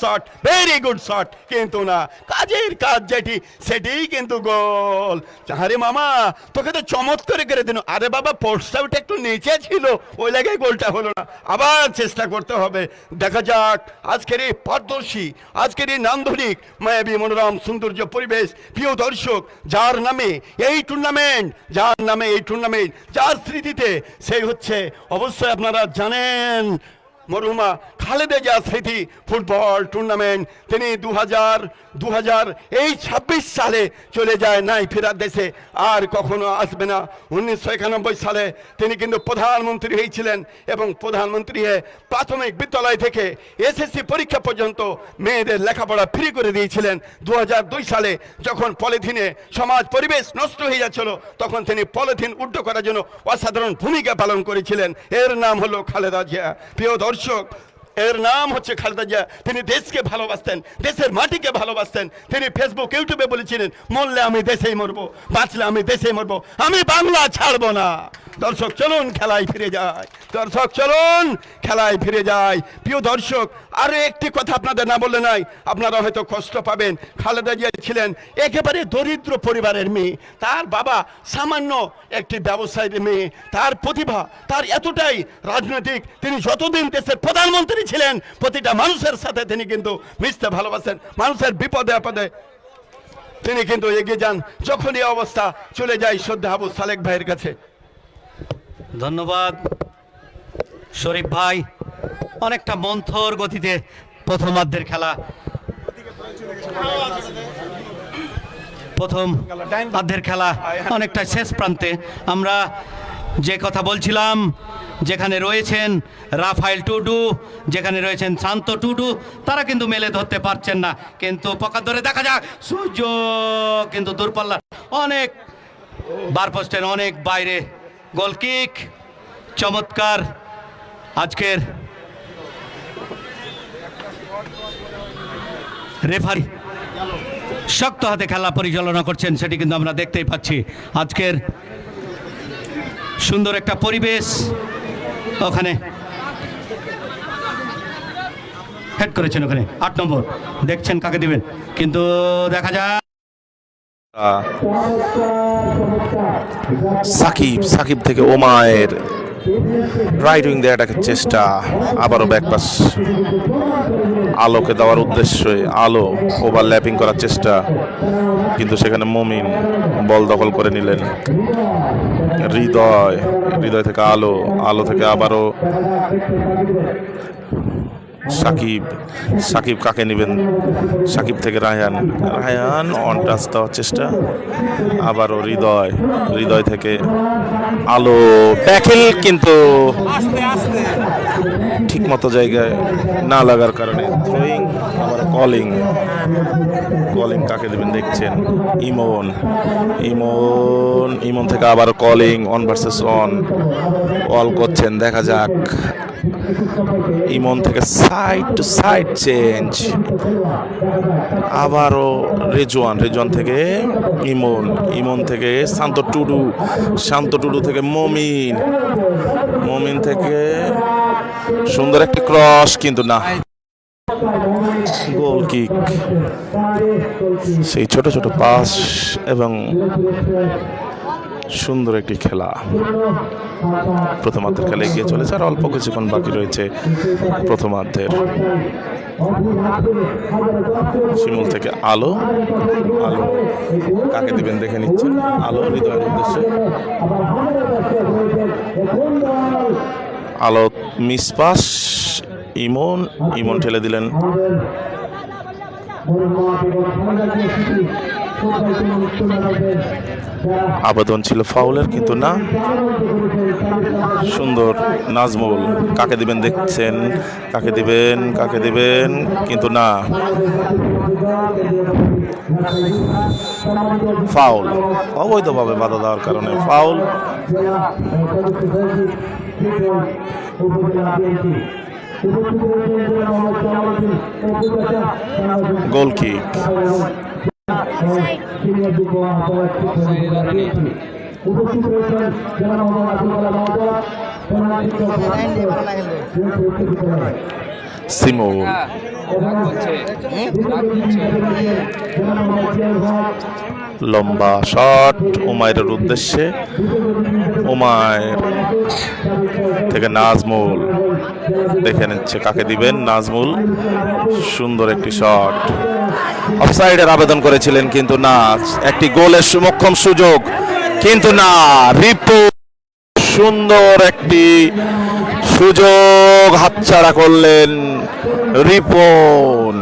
shot, very good shot, কিন্তু না, কাজের কাজ সেটিই কিন্তু গোল। আরে মামা, তোকে তো চমৎকার করে দিন। আরে বাবা, পোস্টটা ওটা একটু নিচে ছিল, ওই জায়গায় গোলটা হলো না, আবার চেষ্টা করতে হবে। দেখা যাক আজকের এই পারদর্শী, আজকের এই নান্দনিক মায়াবী মনোরম সৌন্দর্য পরিবেশ, প্রিয় দর্শক, যার নামে এই টুর্নামেন্ট, যার স্মৃতিতে, সেই হচ্ছে অবশ্যই আপনারা জানেন মরহুমা খালেদা জিয়া স্মৃতি ফুটবল টুর্নামেন্ট। তিনি 2026 সালে চলে যায়, নাই ফেরার দেশে, আর কখনো আসবে না। 1991 সালে তিনি কিন্তু প্রধানমন্ত্রী হয়েছিলেন, এবং প্রধানমন্ত্রী হয়ে প্রাথমিক বিদ্যালয় থেকে এসএসসি পরীক্ষা পর্যন্ত মেয়েদের লেখাপড়া ফ্রি করে দিয়েছিলেন। 2002 সালে যখন পলিথিনে সমাজ পরিবেশ নষ্ট হয়ে যাচ্ছিল, তখন তিনি পলিথিন উল্টো করার জন্য অসাধারণ ভূমিকা পালন করেছিলেন। এর নাম হলো খালেদা জিয়া। প্রিয় দর্শক, এর নাম হচ্ছে খালেদা জিয়া। তিনি দেশকে ভালোবাসতেন, দেশের মাটিকে ভালোবাসতেন। তিনি ফেসবুক, ইউটিউবে বলেছিলেন, মরলে আমি দেশেই মরবো, বাঁচলে আমি দেশেই মরবো, আমি বাংলা ছাড়বো না। দর্শক চলুন খেলায় ফিরে যাই। প্রিয় দর্শক, আরো একটি কথা আপনাদের না বললে নাই, আপনারা হয়তো কষ্ট পাবেন। খালেদা জিয়া ছিলেন একেবারে দরিদ্র পরিবারের মেয়ে, তার বাবা সামান্য একটি ব্যবসায়ীর মেয়ে। তার প্রতিভা, তার এতটাই রাজনৈতিক, তিনি যতদিন দেশের প্রধানমন্ত্রী ছিলেন, প্রতিটা মানুষের সাথে তিনি কিন্তু মিশতে ভালোবাসেন, মানুষের বিপদে আপদে তিনি কিন্তু এগিয়ে যান। যখন এই অবস্থা, চলে যায় শ্রদ্ধা আবু সালেক ভাইয়ের কাছে। ধন্যবাদ শরীফ ভাই। অনেকটা মন্থর গতিতে প্রথমার্ধের খেলা, অনেকটা শেষ প্রান্তে। আমরা যে কথা বলছিলাম, যেখানে রয়েছেন রাফায়েল টুডু, যেখানে রয়েছেন শান্ত টুডু, তারা কিন্তু মেলে ধরতে পারছেন না, কিন্তু পকা ধরে দেখা যাক সূর্য, কিন্তু দূরপাল্লা অনেক, বার পোস্টের অনেক বাইরে, গোলকিক চমৎকার। আজকের রেফারি শক্ত হাতে খেলা পরিচালনা করছেন, সেটি কিন্তু আমরা দেখতেই পাচ্ছি। আজকের সুন্দর একটা পরিবেশ ওখানে হেড করেছেন, ওখানে 8 নম্বর দেখছেন কাকে দিবেন, কিন্তু দেখা যায় সাকিব থেকে ওমায়ের রাইট উইং দিয়ে অ্যাটাকের চেষ্টা, আবারও ব্যাকপাস আলোকে দেওয়ার উদ্দেশ্যে আলো ওভারল্যাপিং করার চেষ্টা, কিন্তু সেখানে মমিন বল দখল করে নিলেন। হৃদয় থেকে আলো থেকে আবারও সাকিব কাকে নেবেন? সাকিব থেকে রায়হান অন টাচ দেওয়ার চেষ্টা, আবারও হৃদয় থেকে আলো ব্যাকেল, কিন্তু ঠিক মতো জায়গায় না লাগার কারণে থ্রোয়িং। আবার কলিং কাকে দেবেন দেখছেন, ইমন থেকে আবার কলিং, অন ভার্সেস অল করছেন, দেখা যাক। ইমন থেকে সাইড টু সাইড চেঞ্জ, আবারও রেজওয়ান থেকে ইমন থেকে শান্ত টুডু থেকে মমিন থেকে সুন্দর একটি ক্রস, কিন্তু না, গোল কিক। সেই ছোট ছোট পাস এবং সুন্দর একটি খেলা প্রথমার্ধের খেলা এগিয়ে চলেছে, আর অল্প কিছুক্ষণ বাকি রয়েছে প্রথমার্ধের। শিমুল থেকে আলো কাকে দিবেন দেখে নিচ্ছেন, আলো হৃদয়ের উদ্দেশ্যে, আলো মিস পাস, ইমন ঠেলে দিলেন, আবেদন ছিল ফাউলের, কিন্তু না, সুন্দর নাজমুল কাকে দিবেন দেখছেন, কাকে দিবেন কিন্তু না, ফাউল, অবৈধভাবে বাধা দেওয়ার কারণে ফাউল। গোল কিক। সিমুল লম্বা শট উমায়ের উদ্দেশ্যে, উমায়ের থেকে নাজমুল দেখে নিচ্ছে কাকে দিবেন, নাজমুল, সুন্দর একটি শট, অফসাইডের আবেদন করেছিলেন কিন্তু না, একটি গোলের সুমক্ষম সুযোগ কিন্তু না, রিপু সুন্দর একটি সুযোগ হাতছাড়া করলেন রিপন।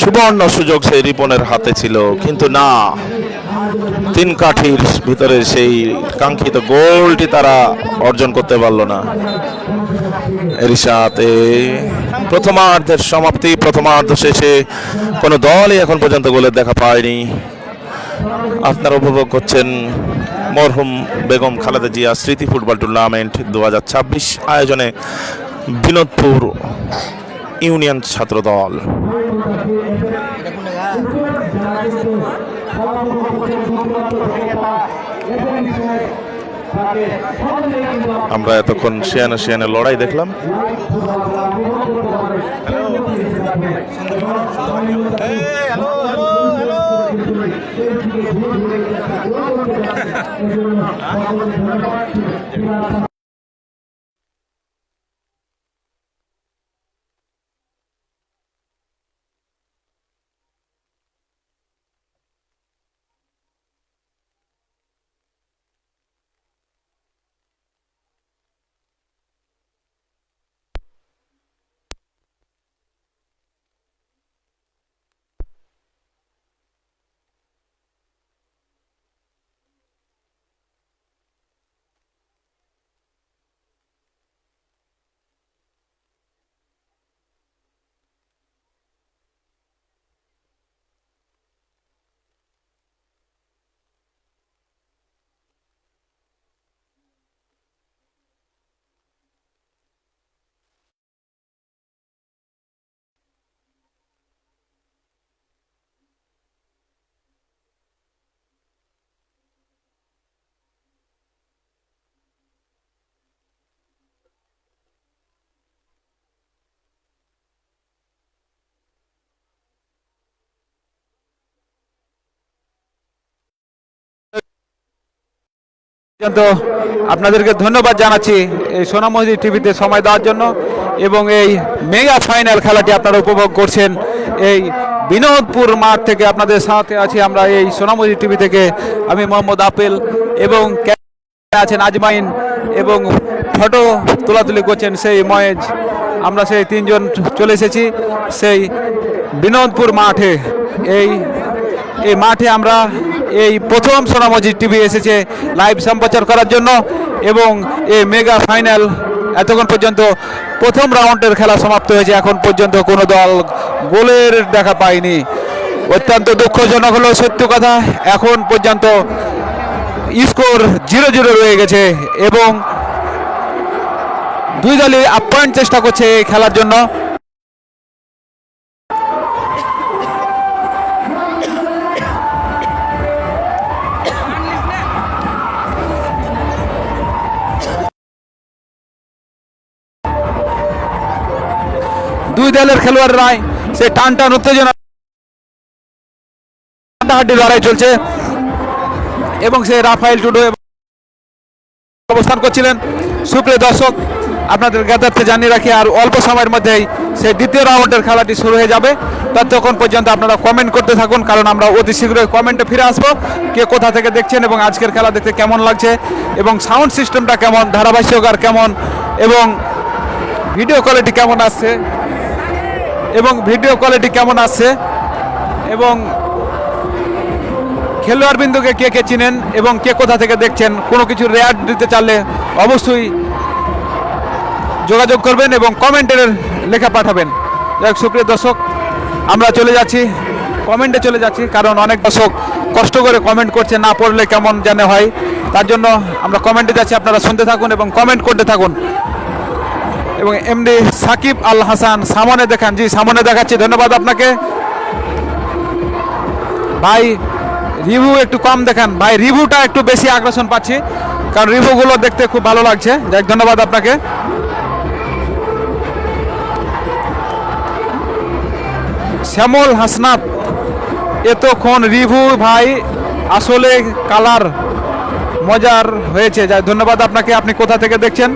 সুবর্ণ সুযোগ সেই রিপনের হাতে ছিল কিন্তু না, তিন কাঠির ভিতরে সেই কাঙ্ক্ষিত গোলটি তারা অর্জন করতে পারল না। এর সাথে প্রথমার্ধের সমাপ্তি, প্রথমার্ধ শেষে কোনো দলই এখন পর্যন্ত গোলের দেখা পায়নি। আপনারা উপভোগ করছেন মরহুম বেগম খালেদা জিয়া স্মৃতি ফুটবল টুর্নামেন্ট 2026 আয়োজনে বিনোদপুর ইউনিয়ন ছাত্র দল। আমরা এতক্ষণ শিয়ানে লড়াই দেখলাম। তো আপনাদেরকে ধন্যবাদ জানাচ্ছি এই সোনামসজিদ টিভিতে সময় দেওয়ার জন্য এবং এই মেগা ফাইনাল খেলাটি আপনারা উপভোগ করছেন এই বিনোদপুর মাঠ থেকে। আপনাদের সাথে আছি আমরা এই সোনামসজিদ টিভি থেকে, আমি মোহাম্মদ আপেল এবং ক্যামেরায় আছেন আজমাইন এবং ফটো তোলাতুলি করছেন সেই ময়েজ। আমরা সেই তিনজন চলে এসেছি সেই বিনোদপুর মাঠে। এই মাঠে আমরা এই প্রথম সোনামসজিদ টিভি এসেছে লাইভ সম্প্রচার করার জন্য এবং এই মেগা ফাইনাল এতক্ষণ পর্যন্ত প্রথম রাউন্ডের খেলা সমাপ্ত হয়েছে। এখন পর্যন্ত কোনো দল গোলের দেখা পায়নি। অত্যন্ত দুঃখজনক হলো সত্য কথা, এখন পর্যন্ত স্কোর 0-0 রয়ে গেছে এবং দুই দলই আপ্যায়ন চেষ্টা করছে এই খেলার জন্য। দুই দলের খেলোয়াড়রাই সে টান উত্তেজনা হাড্ডি লড়াই চলছে এবং সে রাফায়েল টুডু অবস্থান করছিলেন। সুপ্রিয় দর্শক, আপনাদের জ্ঞাতার্থে জানিয়ে রাখি আর অল্প সময়ের মধ্যেই সেই দ্বিতীয় রাউন্ডের খেলাটি শুরু হয়ে যাবে। ততক্ষণ পর্যন্ত আপনারা কমেন্ট করতে থাকুন, কারণ আমরা অতি শীঘ্রই কমেন্টে ফিরে আসবো কে কোথা থেকে দেখছেন এবং আজকের খেলা দেখতে কেমন লাগছে এবং সাউন্ড সিস্টেমটা কেমন, ধারাভাষ্যকার কেমন এবং ভিডিও কোয়ালিটি কেমন আসছে এবং খেলোয়াড়বৃন্দকে কে কে চিনেন এবং কে কোথা থেকে দেখছেন। কোনো কিছু রেয়ার দিতে চাইলে অবশ্যই যোগাযোগ করবেন এবং কমেন্টের লেখা পাঠাবেন। যাই হোক সুপ্রিয় দর্শক, আমরা কমেন্টে চলে যাচ্ছি কারণ অনেক দর্শক কষ্ট করে কমেন্ট করছে, না পড়লে কেমন যেন হয়, তার জন্য আমরা কমেন্টে যাচ্ছি। আপনারা শুনতে থাকুন এবং কমেন্ট করতে থাকুন। এবং এমডি সাকিব আল হাসান সামনে দেখান, জি সামনে দেখাচ্ছি, ধন্যবাদ আপনাকে ভাই। রিভিউ একটু কম দেখান ভাই, রিভিউটা একটু বেশি আকর্ষণ পাচ্ছি কারণ রিভিউগুলো দেখতে খুব ভালো লাগছে। যাই হোক ধন্যবাদ আপনাকে। শ্যামল হাসনাত এতক্ষণ রিভিউ ভাই, আসলে কালার মজার হয়েছে। যাই ধন্যবাদ আপনাকে, আপনি কোথা থেকে দেখছেন।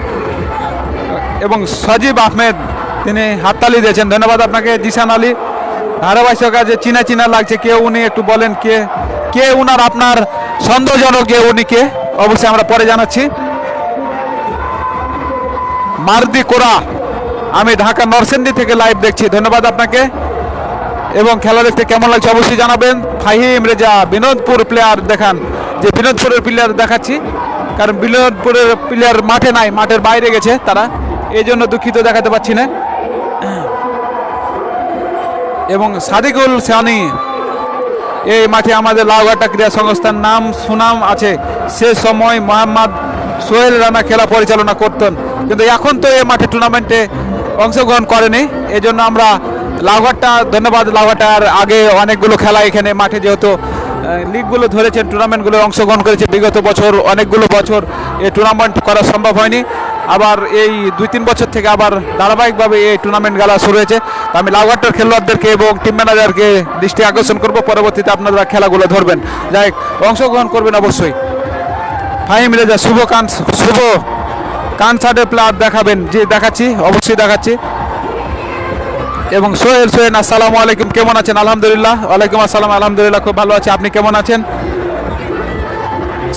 এবং সজীব আহমেদ তিনি হাততালি দিয়েছেন, ধন্যবাদ আপনাকে। জিসান আলী ধারাবাহিক কাজে চিনা লাগছে, কে উনি একটু বলেন কে উনার আপনার সন্দেহজনক কে উনি কে, অবশ্যই আমরা পরে জানাচ্ছি। মারদি কোরা, আমি ঢাকা নরসিংদী থেকে লাইভ দেখছি, ধন্যবাদ আপনাকে। এবং খেলা দেখতে কেমন লাগছে অবশ্যই জানাবেন। ফাহিম রেজা বিনোদপুর প্লেয়ার দেখান, যে বিনোদপুরের প্লেয়ার দেখাচ্ছি কারণ বিনোদপুরের প্লেয়ার মাঠে নাই, মাঠের বাইরে গেছে তারা, এই জন্য দুঃখিত দেখাতে পাচ্ছি না। এবং সাদিকুল সানি, এই মাঠে আমাদের লাউঘাটা ক্রীড়া সংস্থার নাম সুনাম আছে, সে সময় মোহাম্মদ সোহেল রানা খেলা পরিচালনা করতেন, কিন্তু এখন তো এই মাঠে টুর্নামেন্টে অংশগ্রহণ করেনি, এই জন্য আমরা লাউঘাটটা ধন্যবাদ। লাউঘাটার আগে অনেকগুলো খেলা এখানে মাঠে যেহেতু লিগগুলো ধরেছেন, টুর্নামেন্টগুলো অংশগ্রহণ করেছে বিগত বছর, অনেকগুলো বছর এই টুর্নামেন্ট করা সম্ভব হয়নি। আবার এই 2-3 বছর থেকে আবার ধারাবাহিকভাবে এই টুর্নামেন্ট খেলা শুরু হয়েছে। আমি লাউঘাটার খেলোয়াড়দেরকে এবং টিম ম্যানেজারকে দৃষ্টি আকর্ষণ করব, পরবর্তীতে আপনারা খেলাগুলো ধরবেন, যাই অংশগ্রহণ করবেন অবশ্যই। ফাহিম রেজা শুভ কনসার্টের প্লেয়ার দেখাবেন, যে দেখাচ্ছি অবশ্যই দেখাচ্ছি। এবং সোহেল আসসালামু আলাইকুম, কেমন আছেন? আলহামদুলিল্লাহ। ওয়ালাইকুম আসসালাম, আলহামদুলিল্লাহ খুব ভালো আছে, আপনি কেমন আছেন?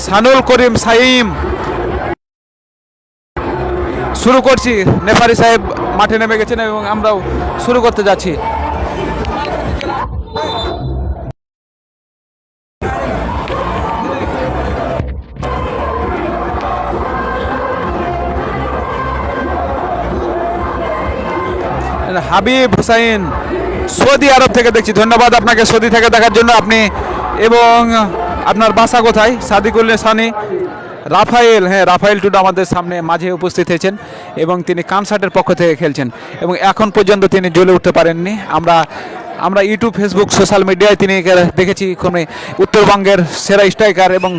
সানুল করিম সাইম, শুরু করছি। নেফারি সাহেব মাঠে নেমে গেছেন এবং আমরাও শুরু করতে যাচ্ছি। হাবিব হুসাইন সৌদি আরব থেকে দেখছি, ধন্যবাদ আপনাকে সৌদি থেকে দেখার জন্য। আপনি এবং আপনার বাসা কোথায়? সাদিকুল সানি রাফায়েল, হ্যাঁ রাফায়েল টুডু আমাদের সামনে মাঝে উপস্থিত হয়েছেন এবং তিনি কানসার্টের পক্ষ থেকে খেলছেন এবং এখন পর্যন্ত তিনি জ্বলে উঠতে পারেননি। আমরা ইউটিউব, ফেসবুক, সোশ্যাল মিডিয়ায় তিনি দেখেছি খুবই উত্তরবঙ্গের সেরা স্ট্রাইকার এবং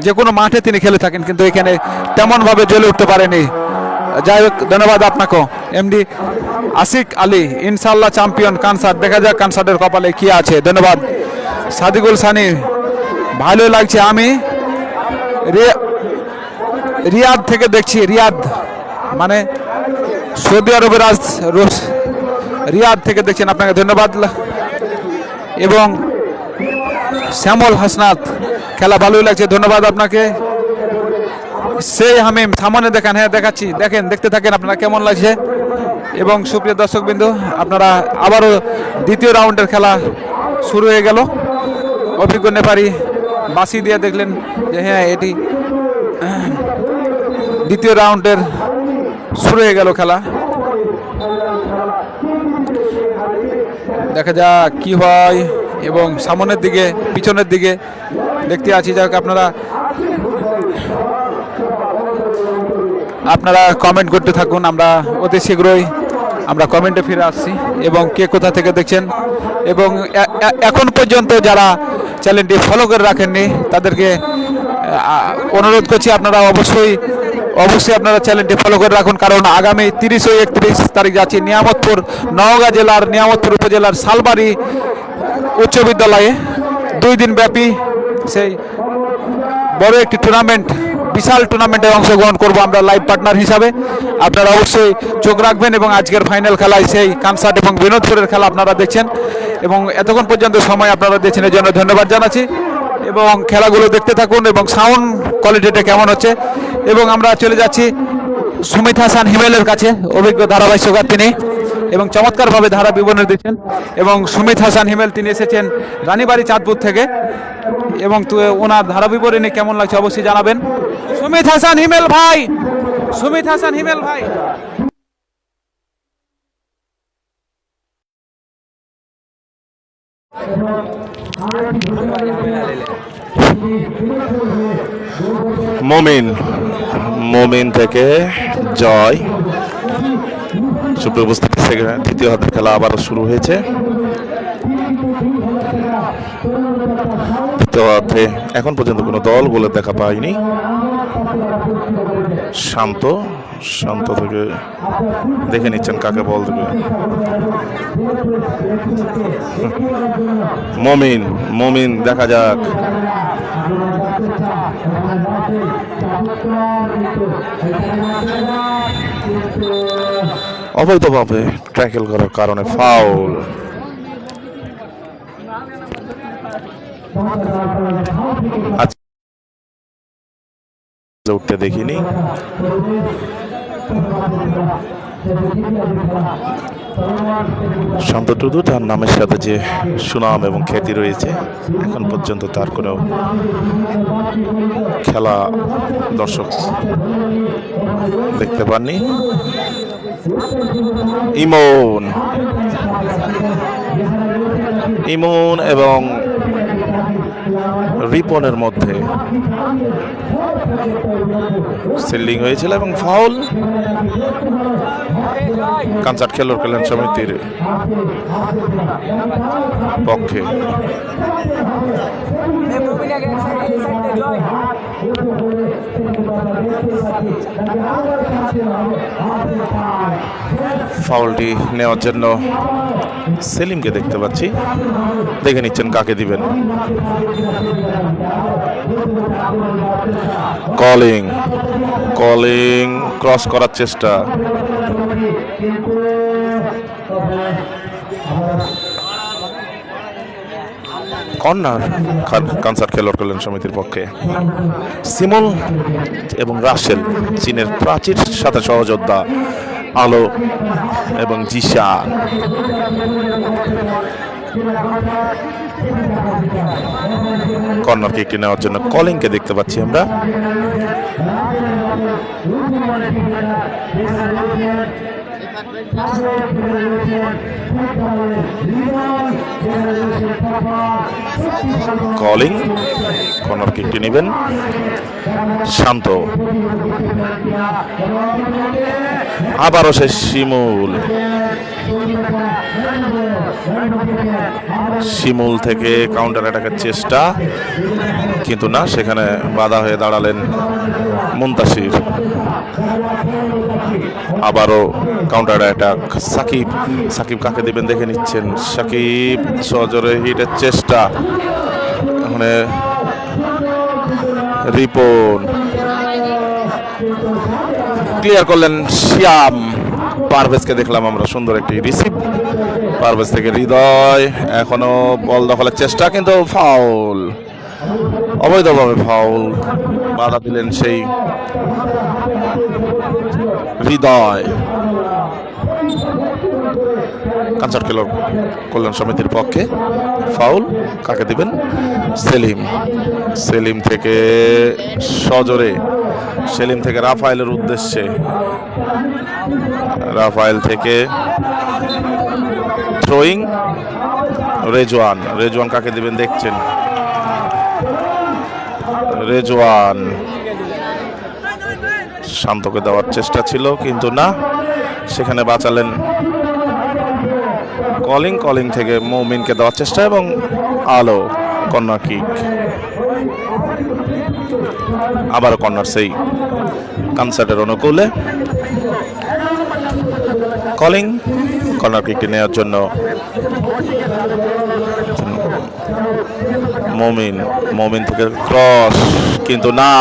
যে কোনো মাঠে তিনি খেলে থাকেন, কিন্তু এখানে তেমনভাবে জ্বলে উঠতে পারেনি। যাই হোক ধন্যবাদ আপনাকেও। এমডি আশিক আলী, ইনশাল্লাহ চ্যাম্পিয়ন কানসার্ট, দেখা যাক কানসার্টের কপালে কি আছে। ধন্যবাদ সাদিকুল সানি, ভালো লাগছে। আমি রিয়াদ থেকে দেখছি, রিয়াদ মানে সৌদি আরবের রিয়াদ থেকে দেখছেন, আপনাকে ধন্যবাদ। এবং শ্যামল হাসনাত, খেলা ভালোই লাগছে, ধন্যবাদ আপনাকে। সেই হামিম সামনে দেখান, হ্যাঁ দেখাচ্ছি, দেখেন, দেখতে থাকেন আপনারা কেমন লাগছে। এবং সুপ্রিয় দর্শকবৃন্দ, আপনারা আবারও দ্বিতীয় রাউন্ডের খেলা শুরু হয়ে গেল। অভিজ্ঞ নেপারি বাসি দিয়ে দেখলেন যে হ্যাঁ এটি দ্বিতীয় রাউন্ডের শুরু হয়ে গেল খেলা। দেখা যাক কি হয়। এবং সামনের দিকে পিছনের দিকে দেখতে আছি, যাক আপনারা কমেন্ট করতে থাকুন, আমরা অতি শীঘ্রই আমরা কমেন্টে ফিরে আসছি। এবং কে কোথা থেকে দেখছেন, এবং এখন পর্যন্ত যারা চ্যানেলটি ফলো করে রাখেননি তাদেরকে অনুরোধ করছি আপনারা অবশ্যই আপনারা চ্যানেলটি ফলো করে রাখুন, কারণ আগামী 30 ও 31 তারিখ যাচ্ছি নিয়ামতপুর, নওগাঁ জেলার নিয়ামতপুর উপজেলার শালবাড়ি উচ্চ বিদ্যালয়ে 2 দিন ব্যাপী সেই বড় একটি টুর্নামেন্ট, বিশাল টুর্নামেন্টে অংশগ্রহণ করব আমরা লাইভ পার্টনার হিসাবে। আপনারা অবশ্যই চোখ রাখবেন। এবং আজকের ফাইনাল খেলায় সেই কানসার্ট এবং বিনোদপুরের খেলা আপনারা দেখছেন, এবং এতক্ষণ পর্যন্ত সময় আপনারা দিয়েছেন এর জন্য ধন্যবাদ জানাচ্ছি। এবং খেলাগুলো দেখতে থাকুন এবং সাউন্ড কোয়ালিটিটা কেমন হচ্ছে। এবং আমরা চলে যাচ্ছি সুমিত হাসান হিমেলের কাছে, অভিজ্ঞ ধারাভাষ্যকার তিনি, এবং চমৎকারভাবে ধারা বিবরণী দিচ্ছেন। এবং সুমিত হাসান হিমেল তিনি এসেছেন রানীবাড়ি চাঁদপুর থেকে, এবং ওনার ধারা বিবরণী কেমন লাগছে অবশ্যই জানাবেন। সুমিত হাসান হিমেল ভাই, সুমিত হাসান হিমেল ভাই। মুমিন থেকে জয়। সুপ্রিয় উপস্থিতি, তৃতীয় হাতের খেলা আবারও শুরু হয়েছে। তৃতীয় হাতে এখন পর্যন্ত কোনো দল বলে দেখা পাইনি। শান্ত থেকে দেখে নিচ্ছেন কাকে বল দেবে। মমিন দেখা যাক। অবৈধভাবে ট্যাকেল করার কারণে ফাউল। উঠতে দেখিনি। শান্ত টুডু, তার নামের সাথে যে সুনাম এবং খ্যাতি রয়েছে, এখন পর্যন্ত তার কোনো খেলা দর্শক দেখতে পাননি। ইমন এবং রিপনের মধ্যে সিল্ডিং হয়েছিল এবং ফাউল। কানসার্ট খেলোয়াড় কল্যাণ সমিতির পক্ষে। ফাউলটি নেওয়ার জন্য সেলিমকে দেখতে পাচ্ছি, দেখে নিচ্ছেন কাকে দিবেন। কলিং ক্রস করার চেষ্টা। কর্নার কানসার্ট খেলোয়াড় কল্যাণ সমিতির পক্ষে। সিমল এবং রাসেল, চীনের প্রাচীর সাথে সহযোদ্ধা আলো এবং জিশান। কর্নার কিকটি নেওয়ার জন্য কলিংকে দেখতে পাচ্ছি আমরা। কলিং কর্নার কিকটি নেবেন শান্ত। আবারও সে শিমুল থেকে কাউন্টার অ্যাটাকের চেষ্টা, কিন্তু না, সেখানে বাধা হয়ে দাঁড়ালেন মুনতাসির। আবারও কাউন্টার অ্যাটাক। সাকিব কাকে দিবেন দেখে নিচ্ছেন। সাকিব সজোরে হিটের চেষ্টা, ওখানে রিপন ক্লিয়ার করলেন শ্যাম। পারভেজকে দেখলাম আমরা, সুন্দর একটি রিসিভ পারভেজ থেকে হৃদয়। এখনো বল দখলের চেষ্টা, কিন্তু ফাউল, অবৈধভাবে ফাউল, বাধা দিলেন সেই হৃদয়। কানসার্ট খেলোয়াড় কল্যাণ সমিতির পক্ষে ফাউল, কাকে দিবেন? সেলিম। সেলিম থেকে সজোরে, সেলিম থেকে রাফায়েলের উদ্দেশ্যে, রাফায়েল থেকে থ্রোয়িং রেজওয়ান। রেজওয়ান কাকে দিবেন দেখছেন, রেজওয়ান শান্তকে দেওয়ার চেষ্টা ছিল কিন্তু না, সেখানে বাঁচালেন কলিং। কলিং থেকে মৌমিনকে দেওয়ার চেষ্টা এবং আলো, কর্নার কিক, আবারও কর্নার সেই কানসার্টের অনুকূলে। কলিং কর্নার কিকটি নেওয়ার জন্য মৌমিন, মৌমিন থেকে ক্রস, কিন্তু না,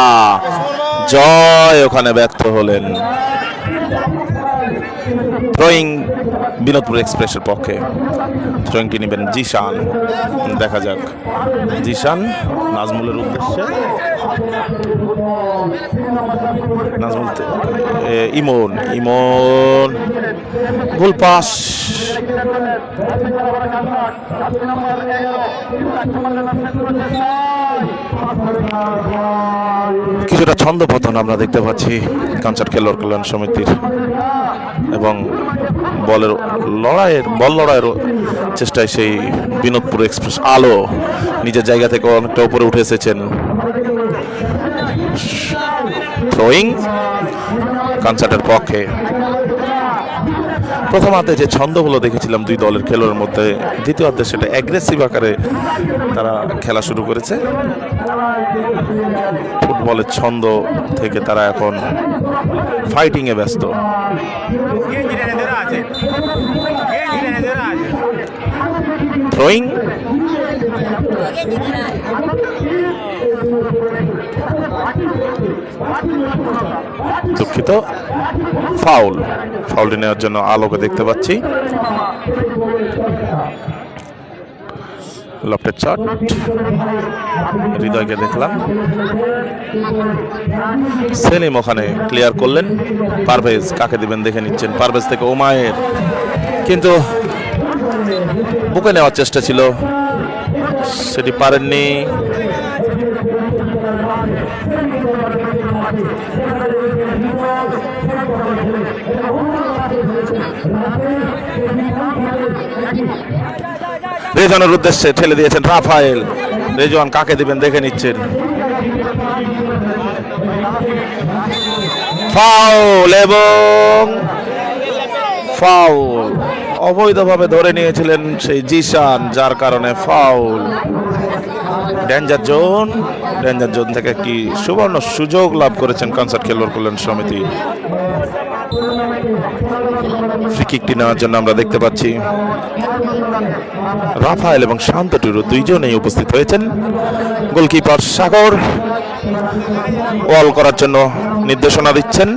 জয় ওখানে ব্যর্থ হলেন। থ্রোয়িং বিনোদপুর এক্সপ্রেসের পক্ষে, থ্রোয়িংটি নেবেন জিশান। দেখা যাক, জিশান নাজমুলের উদ্দেশ্যে, নাজমুল ইমন, ইমন গোল পাস। কিছুটা ছন্দপতন আমরা দেখতে পাচ্ছি কানসার্ট খেলোয়াড় কল্যাণ সমিতির, এবং বল লড়াইয়ের চেষ্টায় সেই বিনোদপুর এক্সপ্রেস আলো নিজের জায়গা থেকে অনেকটা উপরে উঠে এসেছেন। থ্রোয়িং কানসার্টের পক্ষে। প্রথমার্ধে যে ছন্দগুলো দেখেছিলাম দুই দলের খেলোয়াড়ের মধ্যে, দ্বিতীয়ার্ধে সেটা অ্যাগ্রেসিভ আকারে তারা খেলা শুরু করেছে। ফুটবলের ছন্দ থেকে তারা এখন ফাইটিংয়ে ব্যস্ত। থ্রোয়িং দুঃখিত, ফাউল। ফাউলটি নেওয়ার জন্য আলোকে দেখতে পাচ্ছি। লফটেড শট, হৃদয়কে দেখলাম। সেলিম ওখানে ক্লিয়ার করলেন। পারভেজ কাকে দিবেন দেখে নিচ্ছেন, পারভেজ থেকে ওমায়ের, কিন্তু বুকে নেওয়ার চেষ্টা ছিল, সেটি পারেননি। রেজওয়ানের উদ্দেশ্যে ঠেলে দিয়েছেন রাফায়েল। রেজওয়ান কাকে দিবেন দেখে নিচ্ছেন। ফাউল, এবং ফাউল অবৈধভাবে ধরে নিয়েছিলেন সেই জিশান, যার কারণে ফাউল। ডেঞ্জার জোন থেকে একটি সুবর্ণ সুযোগ লাভ করেছেন কানসার্ট খেলোয়াড় কল্যাণ সমিতি। ফ্রি কিকটি নেওয়ার জন্য আমরা দেখতে পাচ্ছি রাফায়েল এবং শান্ত টুরু দুইজনেই উপস্থিত হয়েছেন। গোলকিপার সাগর ওয়াল করার জন্য নির্দেশনা দিচ্ছেন,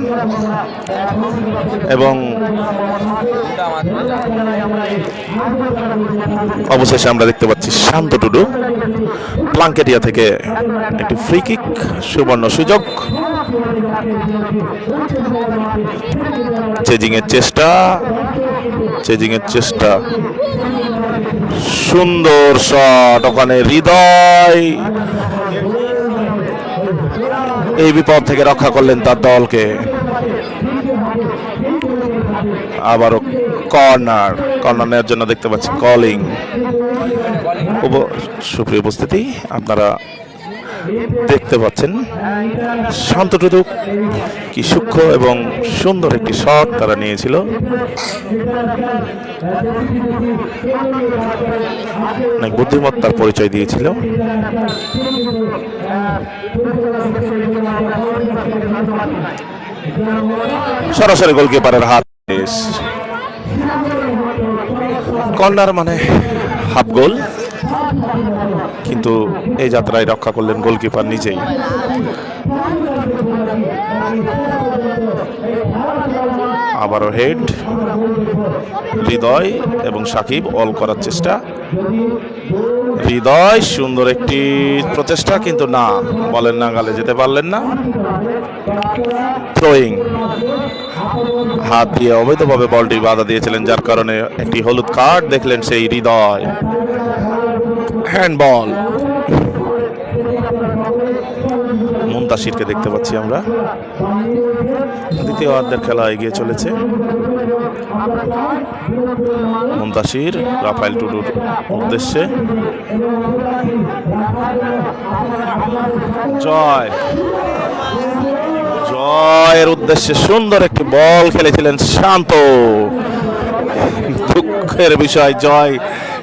এবং অবশেষে আমরা দেখতে পাচ্ছি শান্ত টুডু প্লাঙ্কেটিয়া থেকে একটি ফ্রি কিক, সুবর্ণ সুযোগ। চেজিং এর চেষ্টা, সুন্দর শট, ওখানে হৃদয় এই বিপদ থেকে রক্ষা করলেন তার দলকে। আবারও কর্নার নেওয়ার জন্য দেখতে পাচ্ছি কলিং। সুপ্রিয় উপস্থিতি, আপনারা দেখতে পাচ্ছেন শান্তটুদু কি সূক্ষ্ম এবং সুন্দর একটি শট তারা নিয়েছিল। অনেক বুদ্ধিমত্তার পরিচয় দিয়েছিল। সরাসরি গোলকিপারের হাত। কর্নার মানে হাফ গোল, কিন্তু কিন্তু এই যাত্রায় রক্ষা করলেন গোলকিপার নিজেই। আবারও হেড, হৃদয় এবং সাকিব অল করার চেষ্টা। হৃদয় সুন্দর একটি প্রচেষ্টা, কিন্তু না, বলের নাগালে যেতে পারলেন না। থ্রোয়িং, হাত দিয়ে অবৈধভাবে বলটি বাধা দিয়েছিলেন, যার কারণে একটি হলুদ কার্ড দেখলেন সেই হৃদয়। হ্যান্ডবল, মুনতাসিরকে দেখতে পাচ্ছি আমরা। দ্বিতীয় অর্ধের খেলা এগিয়ে চলেছে। মুনতাসির রাফায়েল টুডুর উদ্দেশ্যে, জয়ের উদ্দেশ্যে সুন্দর একটি বল খেলেছিলেন শান্ত। দুঃখের বিষয়, জয়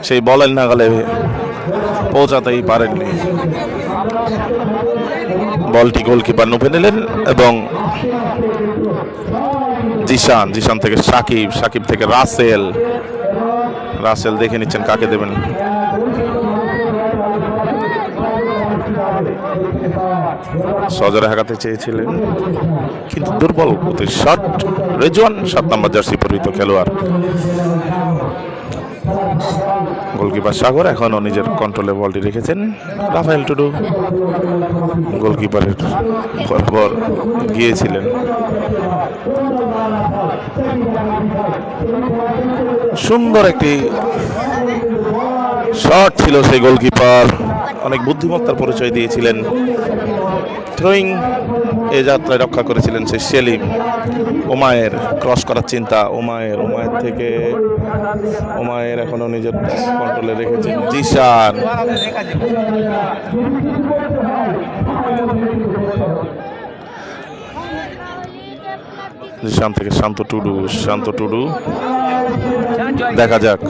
সেই বলের নাগালে পৌঁছাতেই পারেননি। বলটি গোলকিপার নুপে নিলেন এবং জিশান থেকে সাকিব থেকে রাসেল দেখে নিচ্ছেন কাকে দেবেন। সজরে হাঁকাতে চেয়েছিলেন কিন্তু দুর্বল গতির শট। রেজওয়ান 7 নম্বর জার্সি পরিহিত খেলোয়াড়। গোলকিপার সাগর এখনও নিজের কন্ট্রোলে বলটি রেখেছেন। রাফায়েল টুডু গোলকিপারের বরাবর গিয়েছিলেন। সুন্দর একটি শট ছিল সেই গোলকিপার, অনেক বুদ্ধিমত্তার পরিচয় দিয়েছিলেন। থ্রোয়িং এ যাত্রায় রক্ষা করেছিলেন সেই সেলিম। ওমায়ের ক্রস করার চিন্তা, ওমায়ের এখনো নিজের কন্ট্রোলে রেখেছেন। জিশান থেকে শান্ত টুডু দেখা যাক।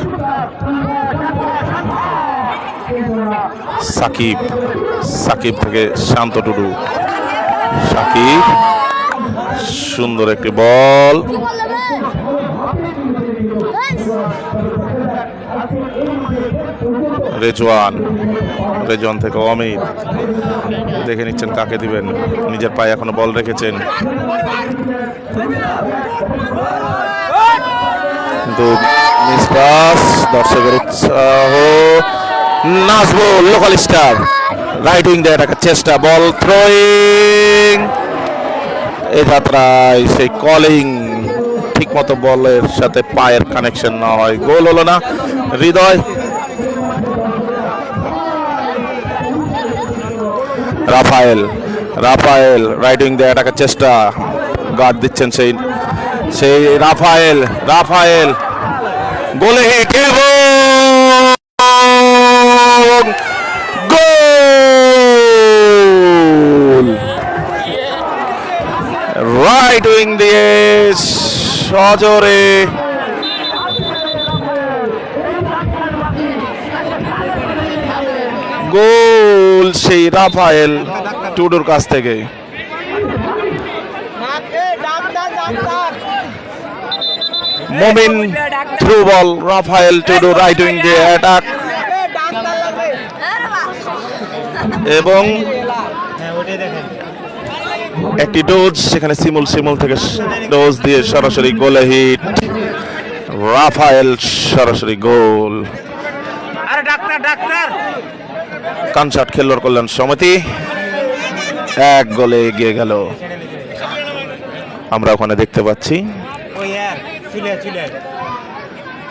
সাকিব থেকে শান্ত টুডু, সাকিব সুন্দর একটি বল। রেজওয়ান থেকে অমিত দেখে নিচ্ছেন কাকে দিবেন। নিজের পায়ে এখনো বল রেখেছেন কিন্তু মিস পাস। দর্শকের উৎসাহ। Nazmul local star right wing দিয়ে রাখার চেষ্টা, বল থ্রোয়িং। এই যাত্রায় সেই কলিং ঠিক মতো বলের সাথে পায়ের কানেকশন না হয়, গোল হলো না। হৃদয়, রাফায়েল রাইট উইং দিয়ে রাখার চেষ্টা, গার্ড দিচ্ছেন সেই রাফায়েল গোলে হিট এবং গোল। রাইট উইং দিয়ে সজোরে গোল সেই রাফায়েল টুডুর কাছ থেকে। Momin through ball, Rafael Tudu right wing দিয়ে অ্যাটাক এবং একটি ডোজ সেখানে সিমুল থেকে ডোজ দিয়ে সরাসরি গোলে হিট। রাফায়েল সরাসরি গোল। কানসাট খেলোয়াড় কল্যাণ সমিতি 1 গোলে এগিয়ে গেল। আমরা ওখানে দেখতে পাচ্ছি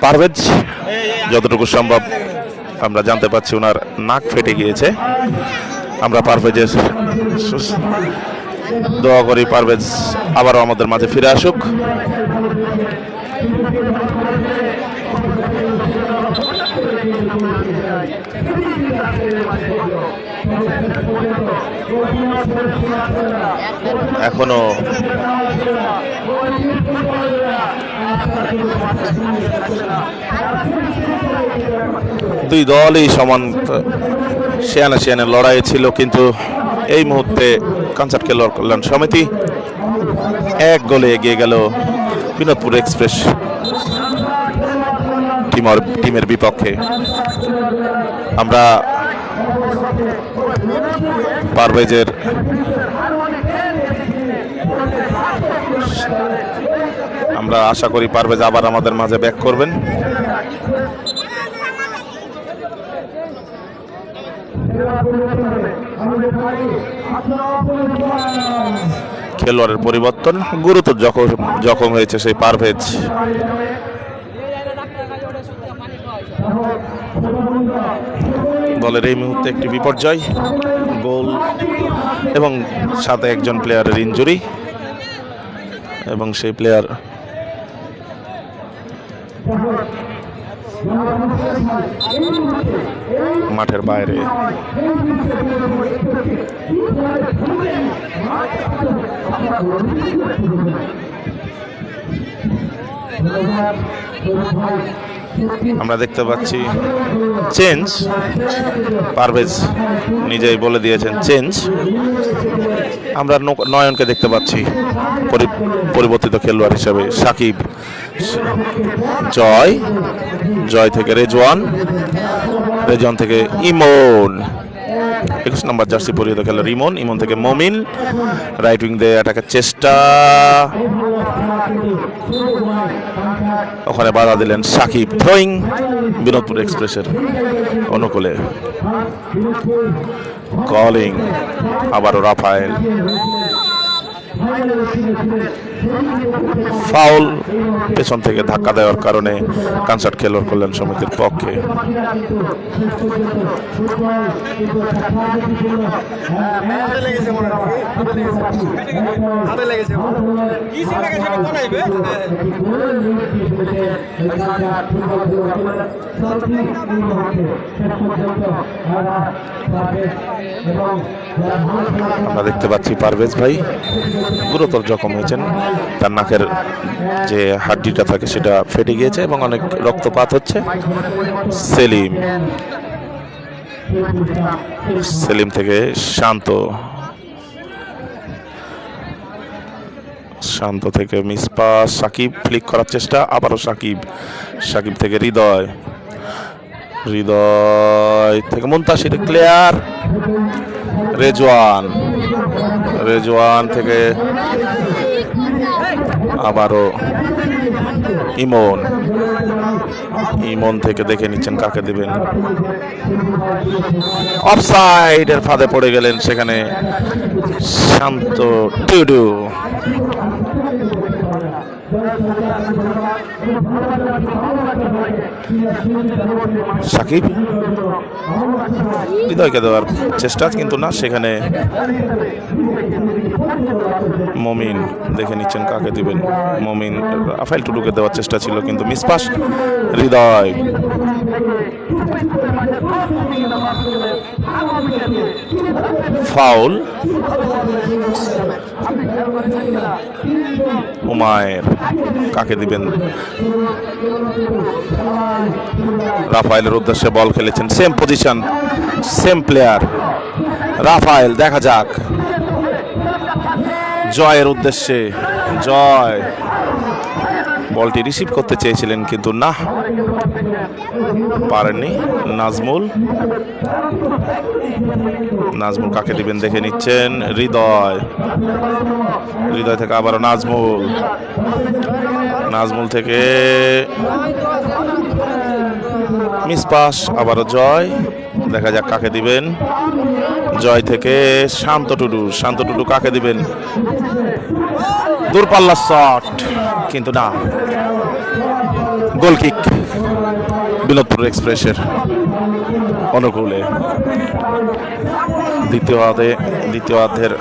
পারভেজ, যতটুকু সম্ভব আমরা জানতে পাচ্ছি ওনার নাক ফেটে গিয়েছে। আমরা পারভেজের দোয়া করি পারভেজ আবারও আমাদের মাঝে ফিরে আসুক। এখনো দুই দলই সমান শিয়ানের লড়াই ছিল, কিন্তু এই মুহূর্তে কানসাট খেলোয়াড় কল্যাণ সমিতি 1 গোলে এগিয়ে গেল বিনোদপুর এক্সপ্রেস টিমের বিপক্ষে। আমরা পারভেজের আমরা আশা করি পারভেজ আবার আমাদের মাঝে ব্যাক করবেন। খেলোয়াড়ের পরিবর্তন, গুরুতর জখম হয়েছে সেই পারভেজ। দলের এই মুহূর্তে একটি বিপর্যয়, গোল এবং সাথে একজন প্লেয়ারের ইনজুরি, এবং সেই প্লেয়ার মাঠের বাইরে। আমরা দেখতে পাচ্ছি চেঞ্জ, পারভেজ নিজেই বলে দিয়েছেন চেঞ্জ। আমরা নয়নকে দেখতে পাচ্ছি পরিবর্তিত খেলোয়াড় হিসেবে। সাকিব, জয় থেকে রেজওয়ান থেকে ইমন, 21 নম্বর জার্সি পরিহিত খেলোয়াড় ইমন থেকে মমিন। রাইট উইং দিয়ে অ্যাটাকের চেষ্টা, ওখানে বাধা দিলেন সাকিব। থ্রোয়িং বিনোদপুর এক্সপ্রেসের অনুকূলে। কলিং আবারও রাফায়েল। ফাউল পেছন থেকে ধাক্কা দেওয়ার কারণে কনসার্ট খেলোয়াড় কল্যাণ সমিতির পক্ষে। আমরা দেখতে পাচ্ছি পারভেজ ভাই গুরুতর জখম হয়েছেন, তার নাকের যে হাড্ডিটা থাকে সেটা ফেটে গিয়েছে এবং অনেক রক্তপাত হচ্ছে। সেলিম থেকে শান্ত থেকে মিসপাস, সাকিব ফ্লিক করার চেষ্টা, আবারও সাকিব থেকে হৃদয় থেকে মুনতাসির ক্লিয়ার। রেজওয়ান থেকে আবারও ইমন থেকে দেখে নিচ্ছেন কাকে দিবেন। অফসাইডের ফাঁদে পড়ে গেলেন সেখানে শান্ত টুডু। সাকিব হৃদয়কে দেওয়ার চেষ্টা, কিন্তু না, সেখানে মমিন দেখে নিচ্ছেন কাকে দিবেন। মমিন রাফায়েল টুডুকে দেওয়ার চেষ্টা ছিল কিন্তু মিসপাস। হৃদয় ফাউল। উমায়ের কাকে দিবেন? রাফায়েলের উদ্দেশ্যে বল খেলেছেন, same position same player Rafael. দেখা যাক জয়ের উদ্দেশ্যে, জয় বলটি রিসিভ করতে চেয়েছিলেন কিন্তু না, পারেননি। নাজমুল কাকে দিবেন দেখে নিচ্ছেন। হৃদয় থেকে আবারও নাজমুল থেকে মিসপাস, আবারও জয়। দেখা যাক কাকে দিবেন। জয় থেকে শান্ত টুডু কাকে দিবেন? দূরপাল্লা শট কিন্তু না, গোল কিক বিনোদপুর এক্সপ্রেসের অনুকূলে। দ্বিতীয়ার্ধের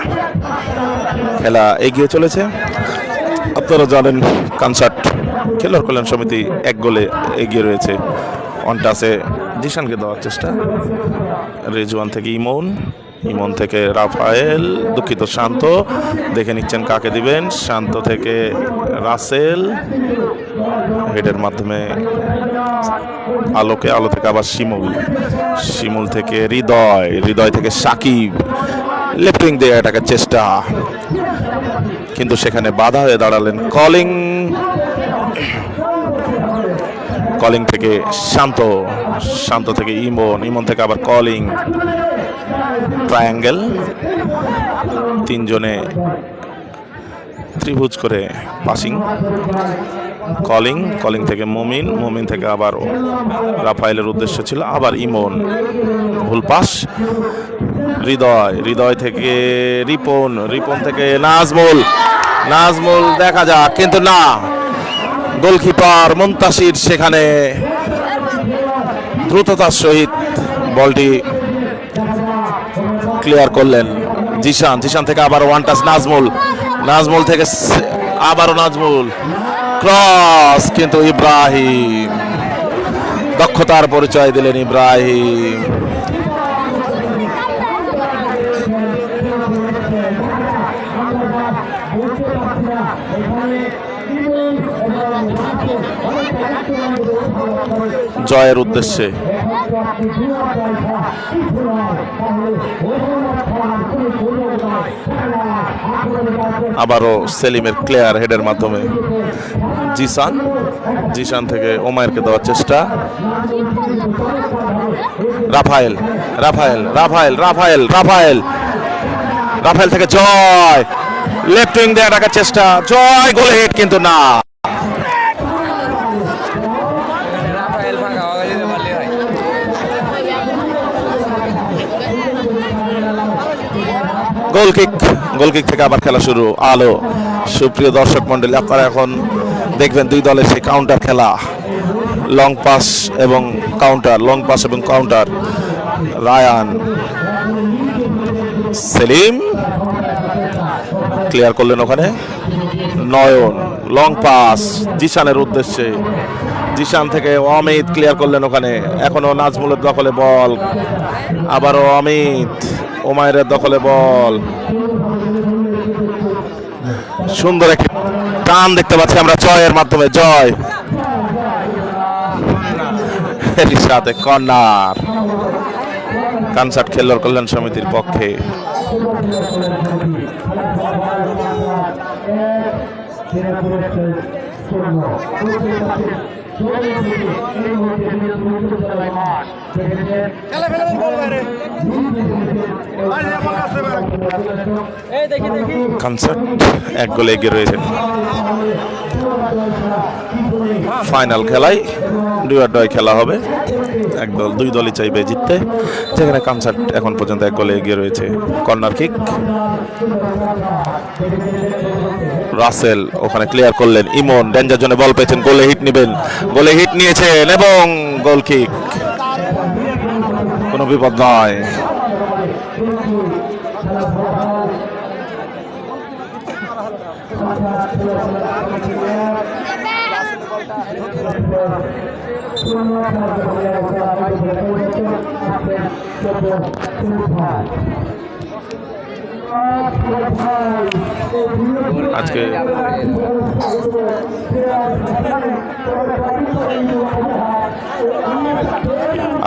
খেলা এগিয়ে চলেছে। আপনারা জানেন কনসার্ট খেলোয়াড় কল্যাণ সমিতি 1 গোলে এগিয়ে রয়েছে। অন টাসে জিশানকে দেওয়ার চেষ্টা, রেজওয়ান থেকে ইমন থেকে রাফায়েল, শান্ত দেখে নিচ্ছেন কাকে দিবেন। শান্ত থেকে রাসেল, হেডের মাধ্যমে আলো থেকে আবার শিমুল থেকে হৃদয় থেকে সাকিব, লেফট উইং দিয়ে এটাকে চেষ্টা, কিন্তু সেখানে বাধা হয়ে দাঁড়ালেন কলিং থেকে শান্ত থেকে ইমন থেকে আবার কলিং। ট্রায়াঙ্গেল, তিনজনে ত্রিভুজ করে পাসিং, কলিং থেকে মুমিন থেকে আবার রাফায়েলের উদ্দেশ্য ছিল, আবার ইমন, ভুল পাস, হৃদয় থেকে রিপন থেকে নাজমুল দেখা যাক, কিন্তু না, গোলকিপার মুনতাসির সেখানে দ্রুততার সহিত বলটি ক্লিয়ার করলেন। জিশান থেকে আবার ওয়ান টাচ, নাজমুল থেকে আবারও নাজমুল, ক্রস, কিন্তু ইব্রাহিম দক্ষতার পরিচয় দিলেন। ইব্রাহিম জয়ের উদ্দেশ্যে আবারও সেলিমের ক্লিয়ার হেডের মাধ্যমে জিশান থেকে ওমায়েরকে দেওয়ার চেষ্টা, রাফায়েল থেকে জয়, লেফট উইং দিয়ে রাখার চেষ্টা, জয়, গোলে হিট, কিন্তু না, গোলকিক থেকে আবার খেলা শুরু। আলো, সুপ্রিয় দর্শক মন্ডলী, আপনারা এখন দেখবেন দুই দলের সেই কাউন্টার খেলা, লং পাস এবং কাউন্টার। রায়ান, সেলিম ক্লিয়ার করলেন ওখানে, নয়ন, লং পাস জিশানের উদ্দেশ্যে, জিশান থেকে অমিত ক্লিয়ার করলেন ওখানে, এখনো নাজমুলের দখলে বল, আবারও অমিত, ওমায়ের দখলে বল, সুন্দর একটি টান দেখতে পাচ্ছি আমরা জয়ের মাধ্যমে, সাথে কর্নার, কনসার্ট খেলোয়াড় কল্যাণ সমিতির পক্ষে। কনসার্ট এক গোলে এগিয়ে রয়েছেন। ফাইনাল খেলায় ডুয়ার খেলা হবে, দুই দলই চাইবে জিততে, যেখানে কনসার্ট এখন পর্যন্ত এক গোলে এগিয়ে রয়েছে। কর্নার কিক, রাসেল ওখানে ক্লিয়ার করলেন, ইমন ডেঞ্জার জোনে বল পেয়েছেন, গোলে হিট নিয়েছেন এবং গোল কিক, কোনো বিপদ নয়।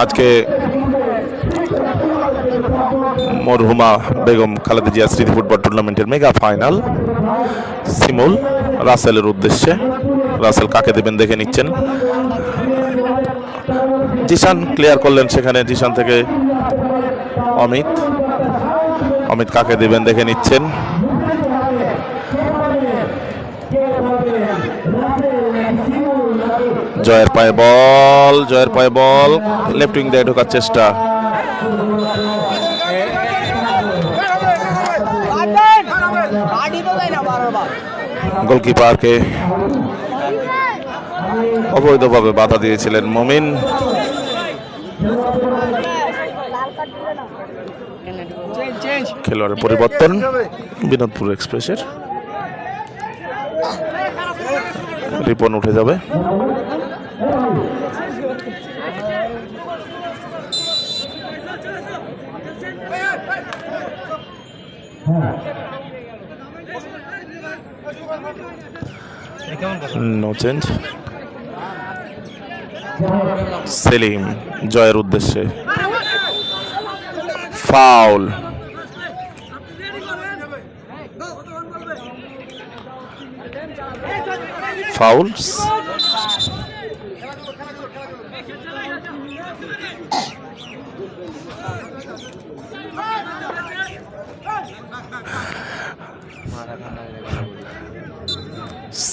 আজকে মরহুমা বেগম খালেদা জিয়া স্মৃতি ফুটবল টুর্নামেন্টের মেগা ফাইনাল, শিমুল রাসেলের উদ্দেশ্যে, রাসেল কাকে দেবেন দেখে নিচ্ছেন, জিশান ক্লিয়ার করলেন সেখানে, জিশান থেকে অমিত কাকে দেবেন দেখে নিচ্ছেন, জয়ের পায়ে বল, লেফট উইং দিয়ে ঢোকার চেষ্টা, গোলকিপারকে অবৈধভাবে বাধা দিয়েছিলেন মুমিন। খেলোয়াড়ের পরিবর্তন বিনোদপুর এক্সপ্রেসের, রিপন উঠে যাবে, নো চেঞ্জ। সেলিম জয়ের উদ্দেশ্যে, ফাউল,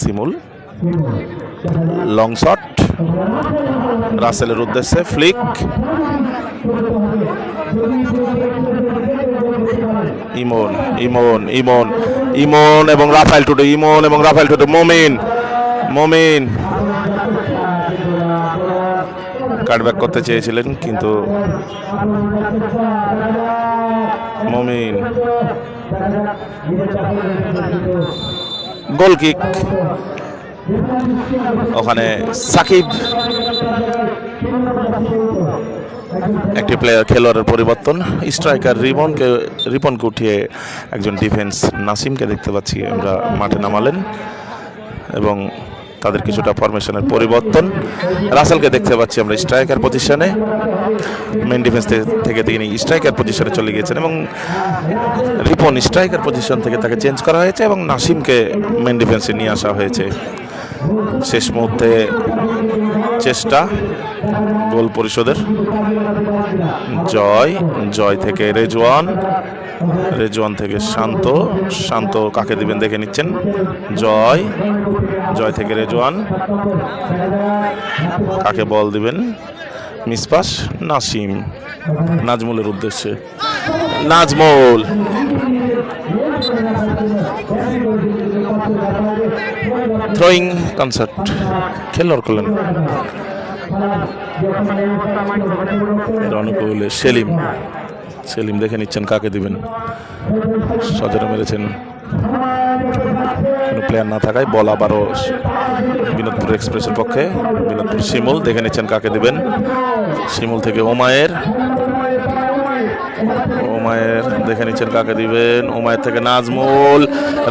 শিমুল, লং শট রাসেলের উদ্দেশ্যে, ফ্লিক, ইমন ইমন ইমন ইমন এবং রাফায়েল টুডু, ইমন এবং রাফায়েল টুডু, মমিন মমিন কাটব্যাক করতে চেয়েছিলেন কিন্তু মমিন, গোল কিক, ওখানে সাকিব, একটি প্লেয়ার খেলোয়াড়ের পরিবর্তন, স্ট্রাইকার রিপনকে উঠিয়ে একজন ডিফেন্স নাসিমকে দেখতে পাচ্ছি আমরা মাঠে নামালেন এবং তাদের কিছুটা ফরমেশনের পরিবর্তন। রাসেলকে দেখতে পাচ্ছি আমরা স্ট্রাইকার পজিশনে, মেন ডিফেন্স থেকে তিনি স্ট্রাইকার পজিশনে চলে গিয়েছেন এবং রিপন স্ট্রাইকার পজিশন থেকে তাকে চেঞ্জ করা হয়েছে এবং নাসিমকে মেন ডিফেন্সে নিয়ে আসা হয়েছে। শেষ মুহূর্তে চেষ্টা গোল পরিশোধের, জয় থেকে রেজওয়ান, রেজওয়ান থেকে শান্ত কাকে দিবেন দেখে নিচ্ছেন, জয় থেকে রেজওয়ান, কাকে বল দিবেন, মিসপাস, নাসিম, নাজমুলের উদ্দেশ্যে, নাজমুল, থ্রোয়িং কনসার্ট খেলোয়াড় করলেন রণকৌলে, সেলিম দেখে নিচ্ছেন কাকে দিবেন, সজরে মেরেছেন, কোনো প্লেয়ার না থাকায় বল আবারও বিনোদপুর এক্সপ্রেসের পক্ষে, বিনোদপুর শিমুল দেখে নিচ্ছেন কাকে দিবেন, শিমুল থেকে ওমায়ের দেখে নিচ্ছেন কাকে দিবেন, ওমায়ের থেকে নাজমুল,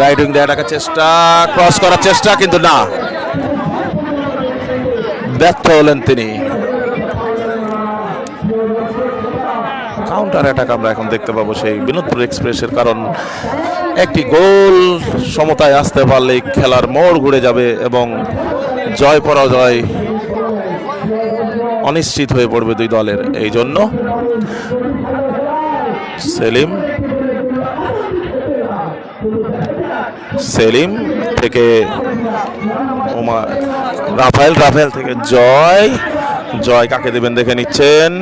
রাইট উইং দিয়ে আটাকার চেষ্টা, ক্রস করার চেষ্টা কিন্তু না, ব্যর্থ হলেন তিনি। কাউন্টার অ্যাটাক আমরা এখন দেখতে পাবো সেই বিনোদপুর এক্সপ্রেসের, কারণ একটি গোল সমতায় আসতে পারলেই খেলার মোড় ঘুরে যাবে এবং জয় পরাজয় অনিশ্চিত হয়ে পড়বে দুই দলের। এই জন্য সেলিম থেকে রাফায়েল থেকে জয় কাকে দেবেন দেখে নিচ্ছেন,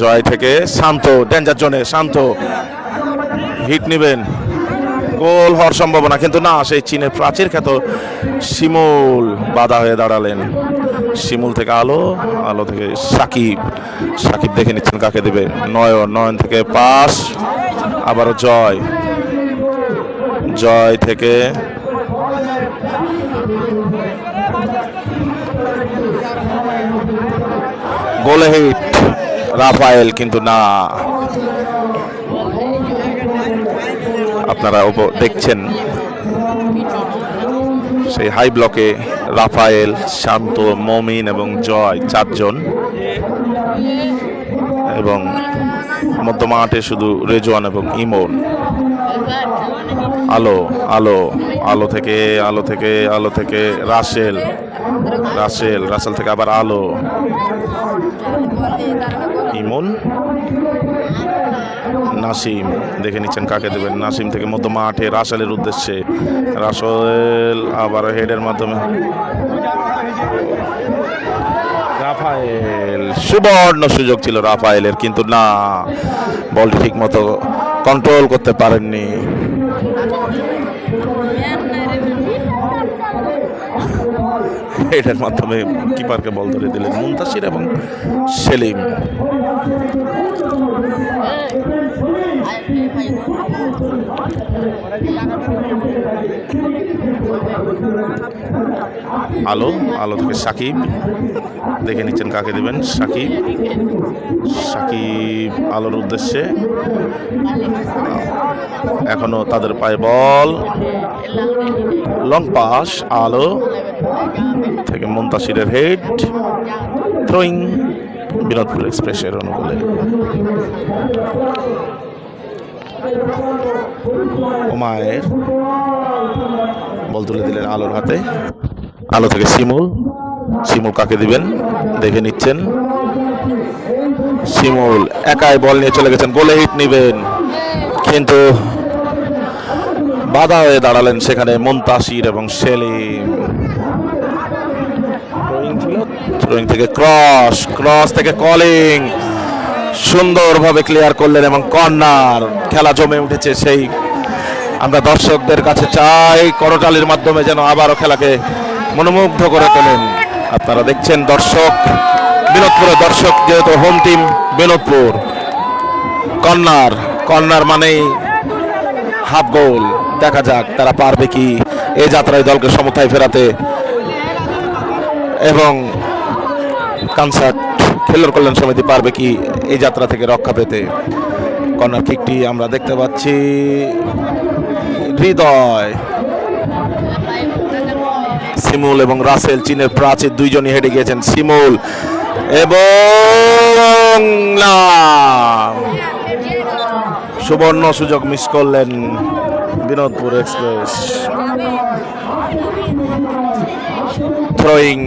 জয় থেকে শান্ত, ডেঞ্জার জোনে শান্ত, হিট নেবেন, গোল হওয়ার সম্ভাবনা কিন্তু না, সেই চীনের প্রাচীর খ্যাত শিমুল বাধা হয়ে দাঁড়ালেন। শিমুল থেকে আলো থেকে সাকিব দেখে নিচ্ছেন কাকে দেবে, নয়ন থেকে পাস, আবারও জয় থেকে গোলে হিট রাফায়েল কিন্তু না। আপনারা দেখছেন সেই হাই ব্লকে রাফায়েল, শান্ত, মমিন এবং জয় চারজন, এবং মধ্য মাঠে শুধু রেজওয়ান এবং ইমন। আলো থেকে রাসেল থেকে আবার আলো, ইমন, নাসিম দেখে নিচ্ছেন কাকে দেবেন, নাসিম থেকে মধ্য মাঠে রাসেলের উদ্দেশ্যে, রাসেল আবার হেডের মাধ্যমে রাফায়েল, সুবর্ণ সুযোগ ছিল রাফায়েলের কিন্তু না, বলটি ঠিক মতো কন্ট্রোল করতে পারেননি। এটার মাধ্যমে কিপারকে বল ধরে দিলেন মুনতাসির এবং সেলিম। আলো থেকে সাকিব দেখে নিচ্ছেন কাকে দিবেন, সাকিব আলোর উদ্দেশ্যে, এখনো তাদের পায়ে বল, লং পাস, আলো থেকে মুনতাসিরের হেড, থ্রোয়িং বিনোদপুর এক্সপ্রেসের অনুকূলে। ওমায়ের বল তুলে দিলেন আলোর হাতে, আলো থেকে শিমুল কাকে দিবেন দেখে নিচ্ছেন, শিমুল একাই বল নিয়ে চলে গেছেন, গোলে হিট নেবেন কিন্তু বাধা হয়ে দাঁড়ালেন সেখানে মুনতাসির এবং সেলিম। থ্রোয়িং থেকে ক্রস থেকে কলিং সুন্দরভাবে ক্লিয়ার করলেন এবং কর্নার। খেলা জমে উঠেছে, সেই আমরা দর্শকদের কাছে চাই করতালির মাধ্যমে যেন আবারও খেলাকে মনোমুগ্ধ করে তোলেন। আপনারা দেখছেন দর্শক, বিনোদপুরের দর্শক, যেহেতু হোম টিম বিনোদপুর। কর্নার মানেই হাফ গোল। দেখা যাক তারা পারবে কি এই যাত্রায় দলকে সমতায় ফেরাতে এবং কনসার্ট খেলোয়াড় কল্যাণ সমিতি পারবে কি এই যাত্রা থেকে রক্ষা পেতে। কর্নার কিকটি আমরা দেখতে পাচ্ছি, হৃদয়, শিমুল এবং রাসেল, চীনের প্রাচীর দুইজনই হেঁটে গিয়েছেন। শিমুল এবং না, সুবর্ণ সুযোগ মিস করলেন বিনোদপুর এক্সপ্রেস। থ্রোয়িং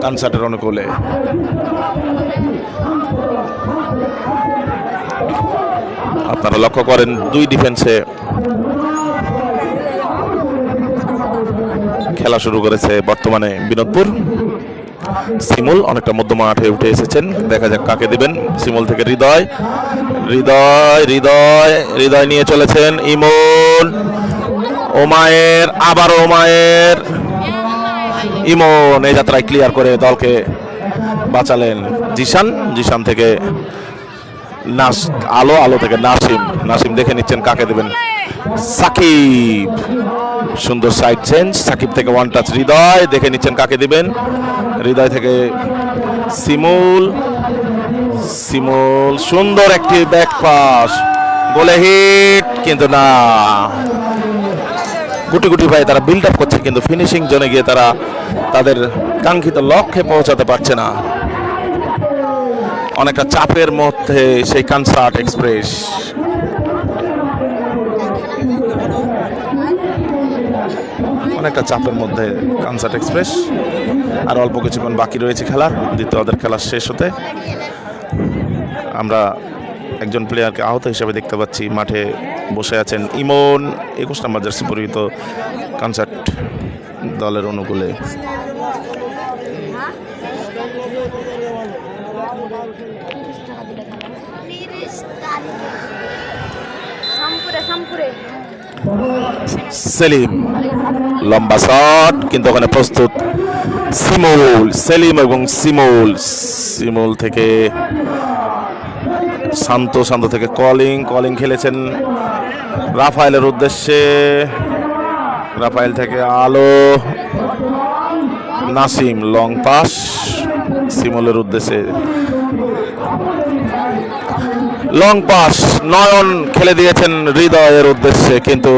কনসার্টের অনুকূলে। আপনারা লক্ষ্য করেন দুই ডিফেন্সে খেলা শুরু করেছে বর্তমানে বিনোদপুর। শিমুল অনেকটা মধ্য মাঠে উঠে এসেছেন, দেখা যাক কাকে দিবেন। শিমুল থেকে হৃদয় নিয়ে চলেছেন ইমন, ওমায়ের, আবার ওমায়ের, ইমন এই যাত্রায় ক্লিয়ার করে দলকে বাঁচালেন। জিশান থেকে আলো থেকে নাসিম দেখে নিচ্ছেন কাকে দেবেন। সাকিব, সুন্দর সাইড চেঞ্জ। সাকিব থেকে ওয়ান টাচ হৃদয়, দেখে নিচ্ছেন কাকে দিবেন। হৃদয় থেকে শিমুল, সুন্দর একটি ব্যাক পাস, গোলে হিট, কিন্তু না, গুটি ভাই তারা বিল্ড আপ করছে কিন্তু ফিনিশিং জোনে গিয়ে তারা তাদের কাঙ্ক্ষিত লক্ষ্যে পৌঁছাতে পারছে না। অনেকটা চাপের মধ্যে সেই কনসার্ট এক্সপ্রেস। অনেকটা চাপের মধ্যে কনসার্ট এক্সপ্রেস। আর অল্প কিছুক্ষণ বাকি রয়েছে খেলার, দ্বিতীয়দের খেলা শেষ হতে। আমরা একজন প্লেয়ারকে আহত হিসেবে দেখতে পাচ্ছি, মাঠে বসে আছেন ইমন, 21 নম্বর জার্সি পরিহিত কনসার্ট দলের অনুকূলে। সেলিম, লম্বা শট, কিন্তু ওখানে প্রস্তুত সেলিম এবং শিমুল থেকে শান্ত থেকে কলিং খেলেছেন রাফায়েলের উদ্দেশ্যে। রাফায়েল থেকে আলো, নাসিম লং পাস শিমুলের উদ্দেশ্যে, লং পাস নয়ন খেলে দিয়েছেন হৃদয়ের উদ্দেশ্যে, কিন্তু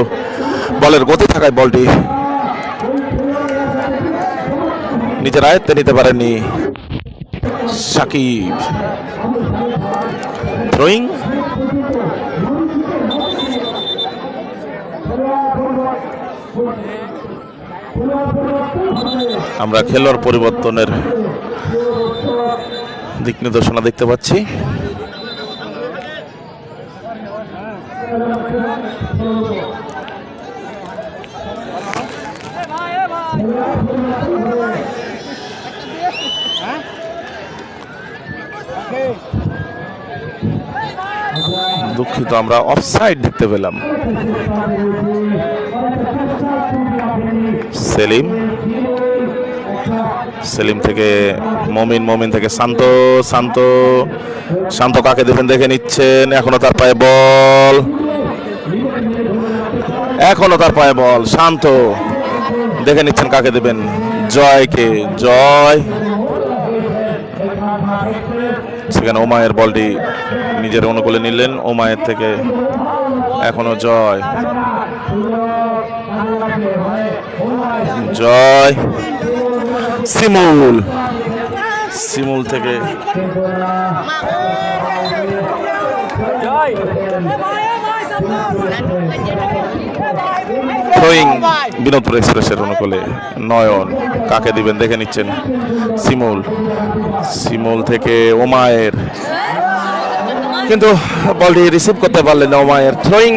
বলের গতি থাকায় বলটি নিজের আয়ত্তে নিতে পারেননি সাকিব। থ্রোয়িং, আমরা খেলোয়াড় পরিবর্তনের দিক নির্দেশনা দেখতে পাচ্ছি। দুঃখিত, আমরা অফসাইড দেখতে পেলাম। সেলিম থেকে মমিন থেকে শান্ত কাকে দেবেন দেখে নিচ্ছেন। এখনো তার পায়ে বল, শান্ত দেখে নিচ্ছেন কাকে দেবেন। জয় সেখানে ওমায়ের বলটি নিজের অনুকূলে নিলেন। ওমায়ের থেকে এখনো জয় শিমুল থেকে থ্রোয়িং বিনোদপুর এক্সপ্রেসের অনুকূলে নয়ন, কাকে দিবেন দেখে নিচ্ছেন। শিমুল থেকে ওমায়ের, কিন্তু বলটি রিসিভ করতে পারলেন না ওমায়ের। থ্রোয়িং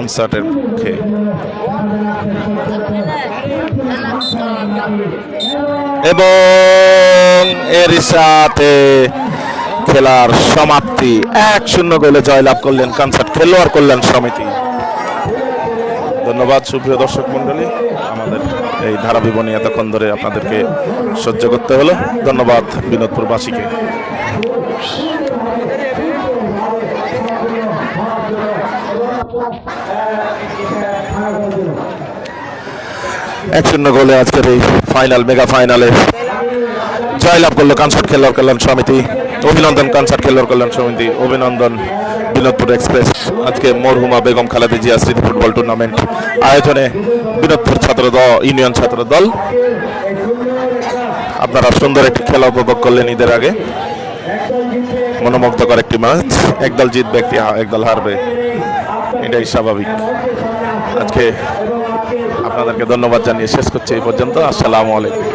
কনসার্টের পক্ষে। এবং এর সাথে খেলার সমাপ্তি, 1-0 গোলে জয়লাভ করলেন কনসার্ট খেলোয়াড় কল্যাণ সমিতি। ধন্যবাদ সুপ্রিয় দর্শক মন্ডলী, আমাদের এই ধারাবিবরণী এতক্ষণ ধরে আপনাদেরকে সহ্য করতে হলো। ধন্যবাদ বিনোদপুরবাসীকে। এক শূন্য গোলে আজকের এই ফাইনাল, মেগা ফাইনালে জয়লাভ করলো কনসার্ট খেলোয়াড় কল্যাণ সমিতি। অভিনন্দন কনসার্ট খেলোয়াড় কল্যাণ সমিতি, অভিনন্দন বিনোদপুর এক্সপ্রেস। আজকে মরহুমা বেগম খালেদা জিয়া স্মৃতি ফুটবল টুর্নামেন্ট আয়োজনে বিনোদপুর ছাত্র দল, ইউনিয়ন ছাত্র দল, আপনারা সুন্দর একটি খেলা উপভোগ করলেন ঈদের আগে। মনোমুগ্ধকর একটি ম্যাচ, একদল জিতবে, একদল হারবে, এটাই স্বাভাবিক। আজকে আপনাদেরকে ধন্যবাদ জানিয়ে শেষ করছি এই পর্যন্ত। আসসালামু আলাইকুম।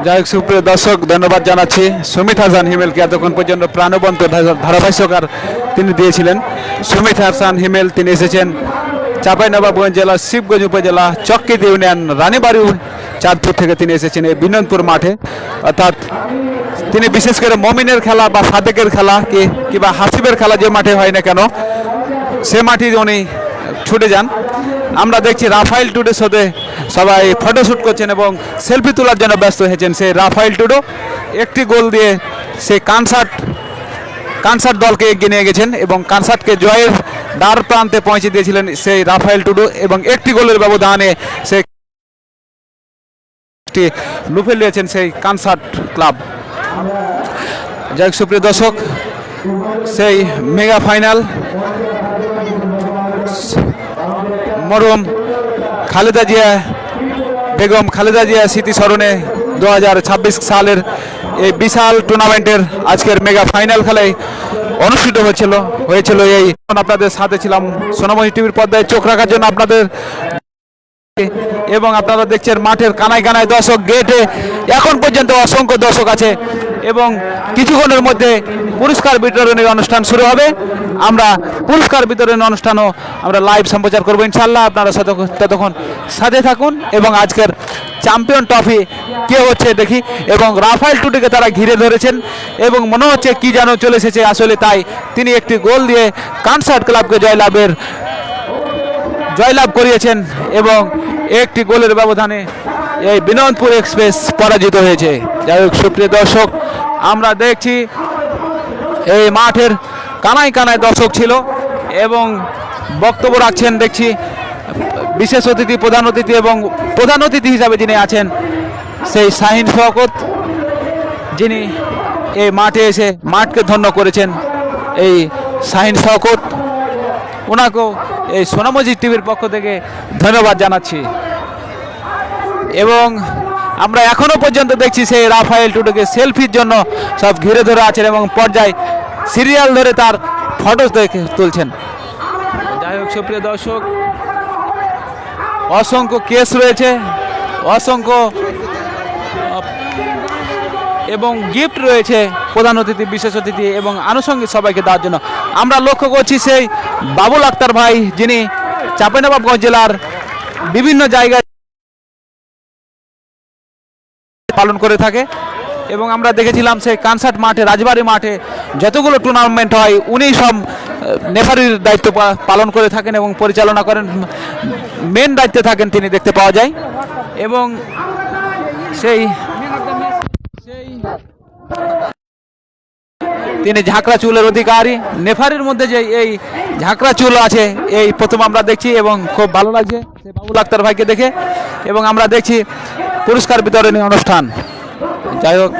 যাই হোক সুপ্রিয় দর্শক, ধন্যবাদ জানাচ্ছি সুমিত হাসান হিমেলকে। এতক্ষণ পর্যন্ত প্রাণবন্ত ধারাভাষ্যকার তিনি দিয়েছিলেন। সুমিত হাসান হিমেল তিনি এসেছেন চাঁপাইনবাবগঞ্জ জেলার শিবগঞ্জ উপজেলা চক্কিত ইউনিয়ন রানীবাড়ি চাঁদপুর থেকে তিনি এসেছেন এই বিনোদপুর মাঠে। অর্থাৎ তিনি বিশেষ করে মমিনের খেলা বা সাদেকের খেলা কিংবা হাসিবের খেলা যে মাঠে হয় না কেন, সে মাঠে উনি ছুটে যান। আমরা দেখছি রাফায়েল টুডুর সাথে সবাই ফটোশ্যুট করছেন এবং সেলফি তোলার জন্য ব্যস্ত হয়েছেন। সেই রাফায়েল টুডু একটি গোল দিয়ে সেই কানসার্ট দলকে এগিয়ে নিয়ে গেছেন এবং কানসার্টকে জয়ের দ্বার প্রান্তে পৌঁছে দিয়েছিলেন সেই রাফায়েল টুডু, এবং একটি গোলের ব্যবধানে সেই লুফে নিয়েছেন সেই কানসার্ট ক্লাব। যাই হোক সুপ্রিয় দর্শক, সেই মেগা ফাইনাল মরহুম খালেদা জিয়া বেগম খালেদা জিয়া স্মৃতি স্মরণে 2026 সালের এই বিশাল টুর্নামেন্টের আজকের মেগা ফাইনাল খেলায় অনুষ্ঠিত হয়েছিল। এই আপনাদের সাথে ছিলাম সোনামণি টিভির পর্দায় চোখ রাখার জন্য আপনাদের, এবং আপনারা দেখছেন মাঠের কানায় কানায় দর্শক, গেটে এখন পর্যন্ত অসংখ্য দর্শক আছে এবং কিছুক্ষণের মধ্যে পুরস্কার বিতরণের অনুষ্ঠান শুরু হবে। আমরা পুরস্কার বিতরণের অনুষ্ঠানও আমরা লাইভ সম্প্রচার করবো ইনশাল্লাহ। আপনারা ততক্ষণ সাথে থাকুন এবং আজকের চ্যাম্পিয়ন ট্রফি কে হচ্ছে দেখি। এবং রাফায়েল টুডুকে তারা ঘিরে ধরেছেন এবং মনে হচ্ছে কি যেন চলে এসেছে, আসলে তাই তিনি একটি গোল দিয়ে কনসার্ট ক্লাবকে জয়লাভ করিয়েছেন এবং একটি গোলের ব্যবধানে এই বিনোদপুর এক্সপ্রেস পরাজিত হয়েছে। যাই হোক সুপ্রিয় দর্শক, আমরা দেখছি এই মাঠের কানায় কানায় দর্শক ছিল এবং বক্তব্য রাখছেন দেখছি বিশেষ অতিথি, প্রধান অতিথি, এবং প্রধান অতিথি হিসাবে যিনি আছেন সেই শাহিন শওকত, যিনি এই মাঠে এসে মাঠকে ধন্য করেছেন। এই শাহিন শওকত, ওনাকেও এই সোনামণি টিভির পক্ষ থেকে ধন্যবাদ জানাচ্ছি। এবং আমরা এখনো পর্যন্ত দেখছি সেই রাফায়েল টুডুকে সেলফির জন্য সব ঘিরে ধরে আছেন এবং পর্যায়ে সিরিয়াল ধরে তার ফটো তুলছেন। যাই হোক সুপ্রিয় দর্শক, অসংখ্য কেস রয়েছে, অসংখ্য এবং গিফট রয়েছে প্রধান অতিথি, বিশেষ অতিথি এবং আনুষঙ্গিক সবাইকে দেওয়ার জন্য। আমরা লক্ষ্য করছি সেই বাবুল আক্তার ভাই, যিনি চাঁপাইনবাবগঞ্জ জেলার বিভিন্ন জায়গায় পালন করে থাকে এবং আমরা দেখেছিলাম সেই কনসার্ট মাঠে, রাজবাড়ি মাঠে যতগুলো টুর্নামেন্ট হয় উনি সব নেফারির দায়িত্ব পালন করে থাকেন এবং পরিচালনা করেন, মেন দায়িত্বে থাকেন তিনি, দেখতে পাওয়া যায়। এবং তিনি ঝাঁকড়া চুলের অধিকারী। নেফারির মধ্যে যে এই ঝাঁকড়া চুল আছে, এই প্রথম আমরা দেখছি এবং খুব ভালো লাগছে সেই বাবুল আক্তার ভাইকে দেখে। এবং আমরা দেখছি পুরস্কার বিতরণী অনুষ্ঠান। যাই হোক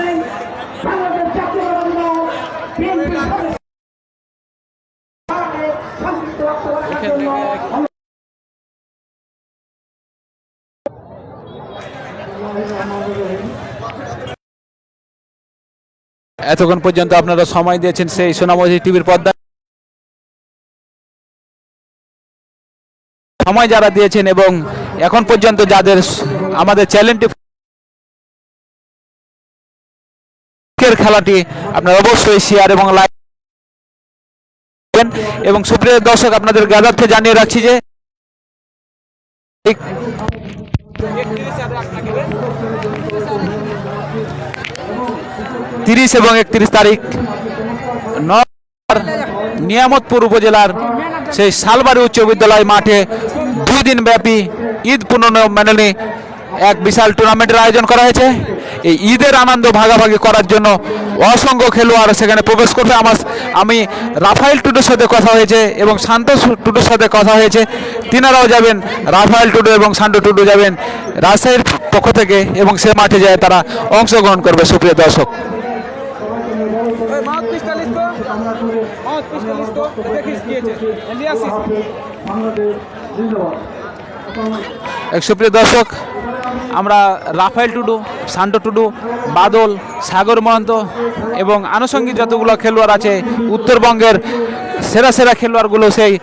এতক্ষণ পর্যন্ত আপনারা সময় দিয়েছেন সেই সোনামণি টিভির পর্দায়। সময় যারা দিয়েছেন এবং এখন পর্যন্ত যাদের আমাদের চ্যানেলটি খেলাটি আপনারা অবশ্যই শেয়ার এবং লাইক এবং সুপ্রিয় দর্শক আপনাদের জ্ঞাতার্থে জানিয়ে রাখছি যে 30 এবং 31 তারিখ নিয়ামতপুর উপজেলার সেই শালবাড়ি উচ্চ বিদ্যালয় মাঠে 2 দিন ব্যাপী ঈদ পুনর্মিলনী এক বিশাল টুর্নামেন্টের আয়োজন করা হয়েছে। এই ঈদের আনন্দ ভাগাভাগি করার জন্য অসংখ্য খেলোয়াড় সেখানে প্রবেশ করবে। আমি রাফায়েল টুডুর সাথে কথা হয়েছে এবং শান্ত টুডুর সাথে কথা হয়েছে, তিনারাও যাবেন। রাফায়েল টুডু এবং শান্ত টুডু যাবেন রাজশাহীর পক্ষ থেকে এবং সে মাঠে যায় তারা অংশগ্রহণ করবে। সুপ্রিয় দর্শক, সুপ্রিয় দর্শক, আমরা রাফায়েল টুডু, শান্ত টুডু, বাদল, সাগর মহন্ত এবং আনুষঙ্গিক যতগুলো খেলোয়াড় আছে উত্তরবঙ্গের সেরা সেরা খেলোয়াড়গুলো সেই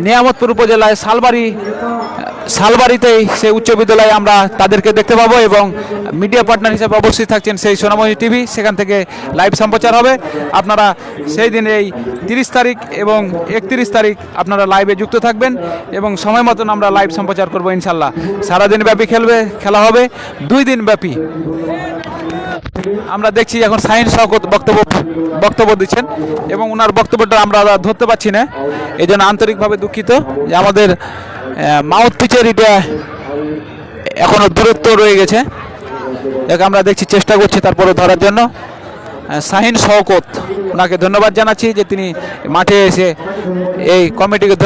নিয়ামতপুর উপজেলায় শালবাড়িতেই সেই উচ্চ বিদ্যালয়ে আমরা তাদেরকে দেখতে পাবো এবং মিডিয়া পার্টনার হিসেবে অবশ্যই থাকছেন সেই সোনামণি টিভি, সেখান থেকে লাইভ সম্প্রচার হবে। আপনারা সেই দিন এই 30 তারিখ এবং 31 তারিখ আপনারা লাইভে যুক্ত থাকবেন এবং সময় মতন আমরা লাইভ সম্প্রচার করবো ইনশাল্লাহ। সারাদিন ব্যাপী খেলা হবে, 2 দিন ব্যাপী। আমরা দেখছি এখন শাহিন শওকত বক্তব্য দিচ্ছেন এবং ওনার বক্তব্যটা আমরা ধরতে পারছি না, এই জন্য আন্তরিকভাবে দুঃখিত যে আমাদের মাউথ পিচের এটা এখনো দূরত্ব রয়ে গেছে। আমরা দেখছি, চেষ্টা করছি তারপরে ধরার জন্য। শাহিন শওকত, ওনাকে ধন্যবাদ জানাচ্ছি যে তিনি মাঠে এসে এই কমিটিকে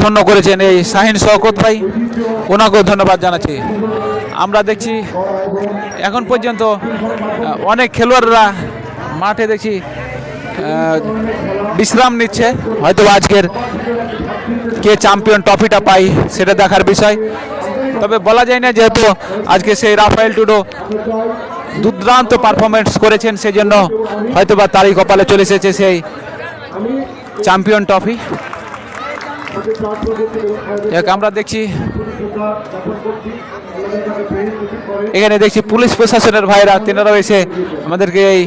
ধন্য করেছেন এই শাহিন শওকত ভাই, ওনাকেও ধন্যবাদ জানাচ্ছি। আমরা দেখছি এখন পর্যন্ত অনেক খেলোয়াড়রা মাঠে দেখছি বিশ্রাম নিচ্ছে, হয়তো আজকের কে চ্যাম্পিয়ন ট্রফিটা পাই সেটা দেখার বিষয়। তবে বলা যায় না, যেহেতু আজকে সেই রাফায়েল টুডু দুর্দান্ত পারফরমেন্স করেছেন, সেই জন্য হয়তো বা তারই কপালে চলে এসেছে সেই চ্যাম্পিয়ন ট্রফি। আমরা দেখছি এখানে দেখছি পুলিশ প্রশাসনের ভাইরা, তেনারাও এসে আমাদেরকে এই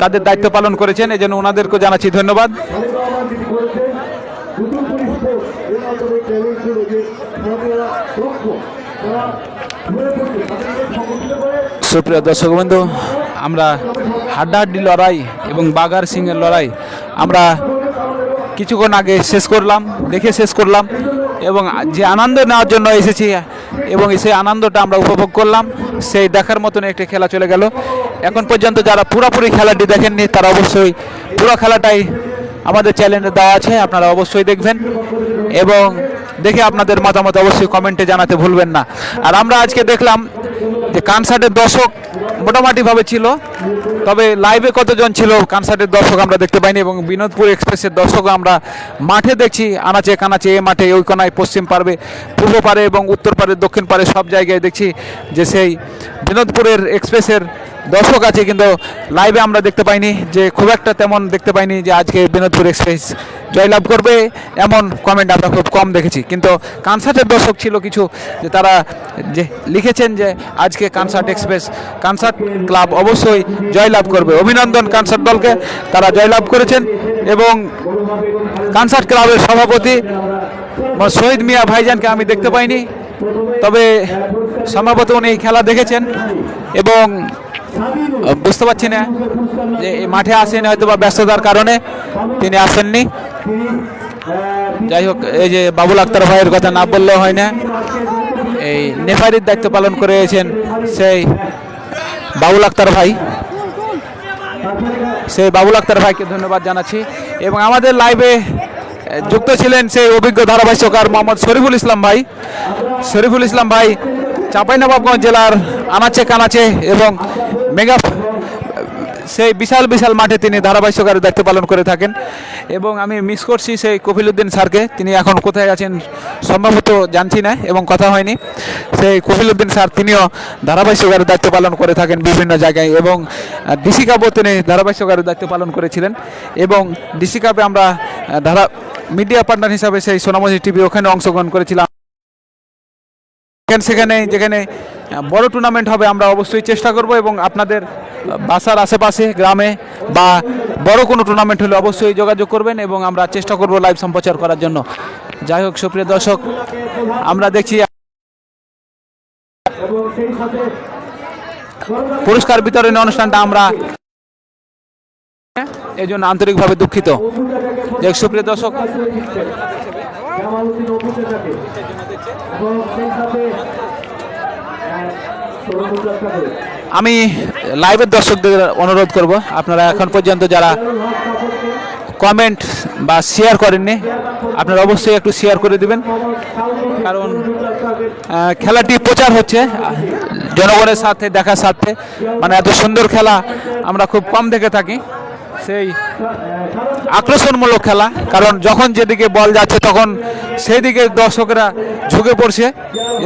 তাদের দায়িত্ব পালন করেছেন, এই জন্য ওনাদেরকেও জানাচ্ছি ধন্যবাদ। সুপ্রিয় দর্শক বন্ধু, আমরা হাড্ডাহাড্ডি লড়াই এবং বাগার সিংয়ের লড়াই আমরা কিছুক্ষণ আগে শেষ করলাম এবং যে আনন্দ নেওয়ার জন্য এসেছি এবং সেই আনন্দটা আমরা উপভোগ করলাম, সেই দেখার মতন একটি খেলা চলে গেল। এখন পর্যন্ত যারা পুরোপুরি খেলাটি দেখেননি তারা অবশ্যই পুরো খেলাটাই আমাদের চ্যানেলে দেওয়া আছে, আপনারা অবশ্যই দেখবেন এবং দেখে আপনাদের মতামত অবশ্যই কমেন্টে জানাতে ভুলবেন না। আর আমরা আজকে দেখলাম যে কনসার্টের দর্শক মোটামুটিভাবে ছিল, তবে লাইভে কতজন ছিল কনসার্টের দর্শক আমরা দেখতে পাইনি এবং বিনোদপুর এক্সপ্রেসের দর্শকও আমরা মাঠে দেখছি আনাচে কানাচে, এ মাঠে ওই কোনায়, পশ্চিম পারে, পূর্ব পারে এবং উত্তর পারে, দক্ষিণ পারে সব জায়গায় দেখছি যে সেই বিনোদপুরের এক্সপ্রেসের দর্শক আছে, কিন্তু লাইভে আমরা দেখতে পাইনি যে খুব একটা তেমন দেখতে পাইনি যে আজকে বিনোদপুর এক্সপ্রেস জয়লাভ করবে এমন কমেন্ট আমরা খুব কম দেখেছি। কিন্তু কনসার্টের দর্শক ছিল কিছু, যে তারা যে লিখেছেন যে আজকে কনসার্ট ক্লাব অবশ্যই জয়লাভ করবে। অভিনন্দন কনসার্ট দলকে, তারা জয়লাভ করেছেন এবং কনসার্ট ক্লাবের সভাপতি শহীদ মিয়া ভাইজানকে আমি দেখতে পাইনি, তবে সম্ভবত উনি খেলা দেখেছেন এবং বুঝতে পারছি না যে মাঠে আসেন, হয়তো বা ব্যস্ততার কারণে তিনি আসেননি। যাই হোক, এই যে বাবুল আক্তার ভাইয়ের কথা না বললেও হয় না, এই নেফারির দায়িত্ব পালন করেছেন সেই বাবুল আক্তার ভাইকে ধন্যবাদ জানাচ্ছি এবং আমাদের লাইভে যুক্ত ছিলেন সেই অভিজ্ঞ ধারাভাষ্যকার মোহাম্মদ শরীফুল ইসলাম ভাই চাঁপাইনবাবগঞ্জ জেলার আনাচে কানাচে এবং সেই বিশাল বিশাল মাঠে তিনি ধারাবাহিক সহকারে দায়িত্ব পালন করে থাকেন এবং আমি মিস করছি সেই কফিলউদ্দিন স্যারকে। তিনি এখন কোথায় আছেন সম্ভবত জানছি না এবং কথা হয়নি। সেই কফিলউদ্দিন স্যার তিনিও ধারাবাহিক সহকারে দায়িত্ব পালন করে থাকেন বিভিন্ন জায়গায় এবং ডিসি কাপও তিনি ধারাবাহিক সহকারে দায়িত্ব পালন করেছিলেন এবং ডিসি কাপে আমরা মিডিয়া পার্টনার হিসাবে সেই সোনামণি টিভি ওখানে অংশগ্রহণ করেছিলাম। যেখানে বড় টুর্নামেন্ট হবে আমরা অবশ্যই চেষ্টা করব এবং আপনাদের বাসার আশেপাশে গ্রামে বা বড় কোনো টুর্নামেন্ট হলে অবশ্যই যোগাযোগ করবেন এবং আমরা চেষ্টা করব লাইভ সম্প্রচার করার জন্য। যাই হোক সুপ্রিয় দর্শক, আমরা দেখছি পুরস্কার বিতরণী অনুষ্ঠানটা আমরা এই জন্য আন্তরিকভাবে দুঃখিত। যাই হোক সুপ্রিয় দর্শক, আমি লাইভের দর্শকদের অনুরোধ করব, আপনারা এখন পর্যন্ত যারা কমেন্ট বা শেয়ার করেননি আপনারা অবশ্যই একটু শেয়ার করে দিবেন, কারণ খেলাটি প্রচার হচ্ছে জনগণের সাথে দেখার সাথে। মানে এত সুন্দর খেলা আমরা খুব কম দেখে থাকি, সেই আকর্ষণমূলক খেলা, কারণ যখন যেদিকে বল যাচ্ছে তখন সেই দিকে দর্শকরা ঝুঁকে পড়ছে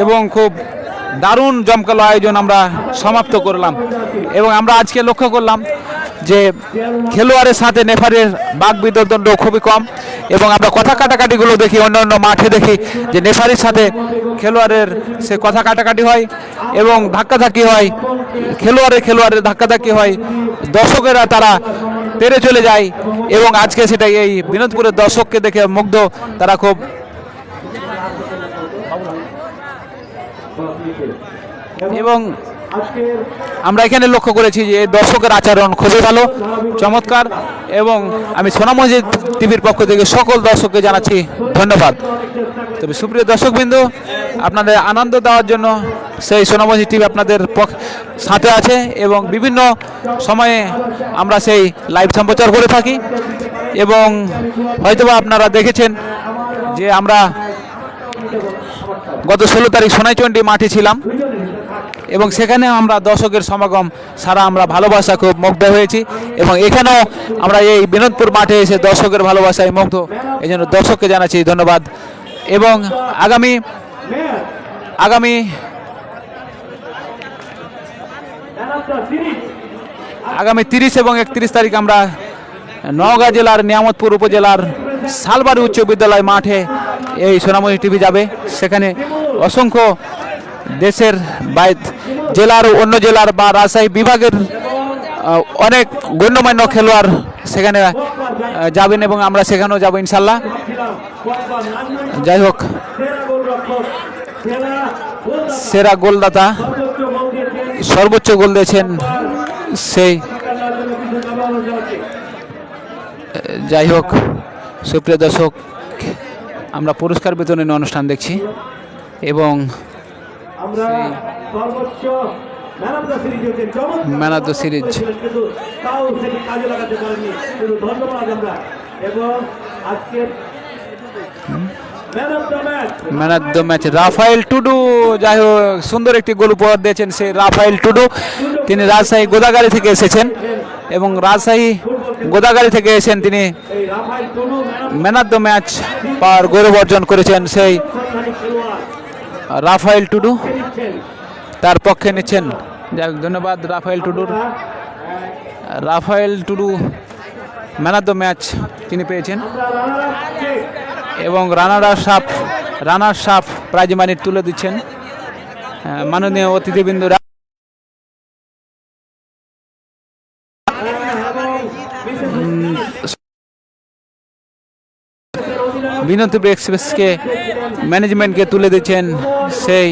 এবং খুব দারুণ জমকালো আয়োজন আমরা সমাপ্ত করলাম। এবং আমরা আজকে লক্ষ্য করলাম যে খেলোয়াড়ের সাথে নেফারের বাক বিতর্দণ্ড খুবই কম এবং আমরা কথা কাটাকাটিগুলো দেখি অন্যান্য মাঠে দেখি যে নেফারির সাথে খেলোয়াড়ের সে কথা কাটাকাটি হয় এবং ধাক্কাধাক্কি হয়, খেলোয়াড়ের ধাক্কাধাক্কি হয়, দর্শকেরা তারা তেড়ে চলে যায় এবং আজকে সেটা এই বিনোদপুরের দর্শককে দেখে মুগ্ধ তারা খুব। এবং আমরা এখানে লক্ষ্য করেছি যে দর্শকের আচরণ খুবই ভালো, চমৎকার এবং আমি সোনামণি টিভির পক্ষ থেকে সকল দর্শককে জানাচ্ছি ধন্যবাদ। তবে সুপ্রিয় দর্শকবৃন্দ, আপনাদের আনন্দ দেওয়ার জন্য সেই সোনামণি টিভি আপনাদের সাথে আছে এবং বিভিন্ন সময়ে আমরা সেই লাইভ সম্প্রচার করে থাকি এবং হয়তোবা আপনারা দেখেছেন যে আমরা গত 16 তারিখ সোনাইচন্ডী মাঠে ছিলাম এবং সেখানে আমরা দর্শকের সমাগম সারা আমরা ভালোবাসা খুব মুগ্ধ হয়েছি এবং এখানেও আমরা এই বিনোদপুর মাঠে এসে দর্শকের ভালোবাসায় মুগ্ধ, এই জন্য দর্শককে জানাচ্ছি ধন্যবাদ। এবং আগামী 30 এবং 31 তারিখ আমরা নওগাঁ জেলার নিয়ামতপুর উপজেলার শালবাড়ি উচ্চ বিদ্যালয় মাঠে এই সোনামণি টিভি যাবে। সেখানে অসংখ্য দেশের জেলার অন্য জেলার বা রাজশাহী বিভাগের অনেক গণ্যমান্য খেলোয়াড় সেখানে যাবেন এবং আমরা সেখানেও যাব ইনশাল্লাহ। যাই হোক, সেরা গোলদাতা সর্বোচ্চ গোল দিয়েছেন সেই। যাই হোক সুপ্রিয় দর্শক, আমরা পুরস্কার বিতরণী অনুষ্ঠান দেখছি এবং man of the series man of the match Rafael Tudu. যাই হোক সুন্দর একটি গোল উপহার দিয়েছেন সেই রাফায়েল টুডু। তিনি রাজশাহী গোদাগাড়ি থেকে এসেছেন এবং রাজশাহী গোদাগাড়ি থেকে এসেছেন তিনি ম্যান অফ দ্য ম্যাচ পাওয়ার গৌরব অর্জন করেছেন সেই রাফায়েল টুডু, তার পক্ষে নিচ্ছেন। যাই হোক ধন্যবাদ Rafael Tudu man of the match তিনি পেয়েছেন এবং রানার সাপ প্রাইজ মানি তুলে দিচ্ছেন মাননীয় অতিথিবৃন্দ। বিনোদপুর এক্সপ্রেসকে ম্যানেজমেন্টকে তুলে দিচ্ছেন সেই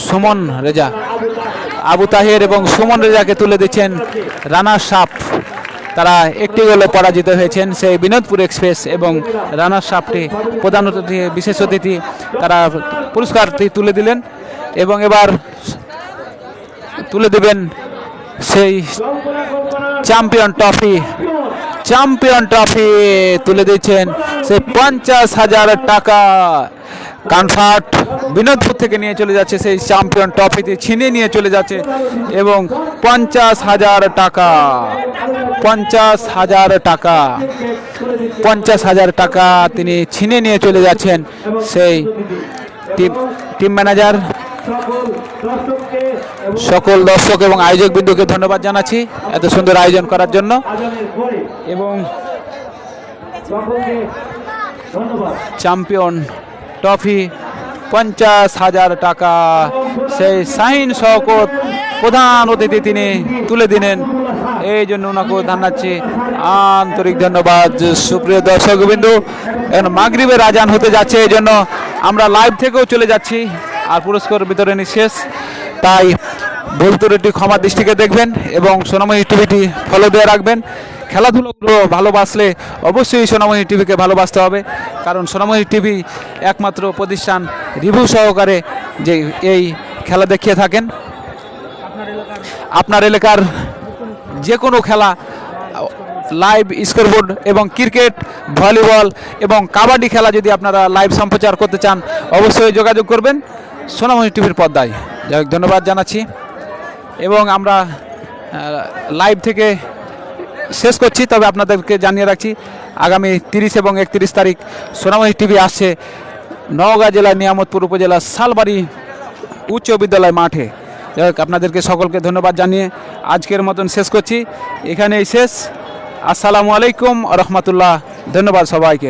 সুমন রেজা, আবু তাহের এবং সুমন রেজাকে তুলে দিচ্ছেন রানার সাপ। তারা একটি গোলে পরাজিত হয়েছেন সেই বিনোদপুর এক্সপ্রেস এবং রানার সাপটি প্রধান অতিথি বিশেষ অতিথি তারা পুরস্কারটি তুলে দিলেন এবং এবার তুলে দেবেন সেই চ্যাম্পিয়ন চ্যাম্পিয়ন ট্রফি তুলে দিচ্ছেন সেই 50,000 টাকা। কানসাট বিনোদপুর থেকে নিয়ে চলে যাচ্ছে সেই চ্যাম্পিয়ন ট্রফিটি ছিনিয়ে নিয়ে চলে যাচ্ছে এবং 50,000 টাকা, 50,000 টাকা, 50,000 টাকা তিনি ছিনিয়ে নিয়ে চলে যাচ্ছেন। সেই টিম ম্যানেজার, সকল দর্শক এবং আয়োজক বিন্দুকে ধন্যবাদ জানাচ্ছি এত সুন্দর আয়োজন করার জন্য। এবং চ্যাম্পিয়ন ট্রফি 50,000 টাকা সেই শাহিন শওকত প্রধান অতিথি তিনি তুলে দিলেন, এই জন্য ওনাকে জানাচ্ছি আন্তরিক ধন্যবাদ। সুপ্রিয় দর্শক বিন্দু, এখন মাগরিবের আজান হতে যাচ্ছে, এই জন্য আমরা লাইভ থেকেও চলে যাচ্ছি আর পুরস্কার বিতরণী শেষ, তাই ভুল ত্রুটি ক্ষমা দৃষ্টিকে দেখবেন এবং সোনামণি টিভিটি ফলো দিয়ে রাখবেন। খেলাধুলোগুলো ভালোবাসলে অবশ্যই সোনামণি টিভিকে ভালোবাসতে হবে, কারণ সোনামণি টিভি একমাত্র প্রতিষ্ঠান রিভিউ সহকারে যে এই খেলা দেখিয়ে থাকেন। আপনার এলাকার যে কোনো খেলা, লাইভ স্কোরবোর্ড এবং ক্রিকেট, ভলিবল এবং কাবাডি খেলা যদি আপনারা লাইভ সম্প্রচার করতে চান অবশ্যই যোগাযোগ করবেন সোনামণি টিভির পর্দায়। যাই হোক, ধন্যবাদ জানাচ্ছি এবং আমরা লাইভ থেকে শেষ করছি। তবে আপনাদেরকে জানিয়ে রাখছি আগামী 30 এবং 31 তারিখ সোনামণি টিভি আসছে নওগাঁ জেলার নিয়ামতপুর উপজেলার শালবাড়ি উচ্চ বিদ্যালয় মাঠে। যাই হোক, আপনাদেরকে সকলকে ধন্যবাদ জানিয়ে আজকের মতন শেষ করছি, এখানেই শেষ। আসসালামু আলাইকুম রহমতুল্লাহ, ধন্যবাদ সবাইকে।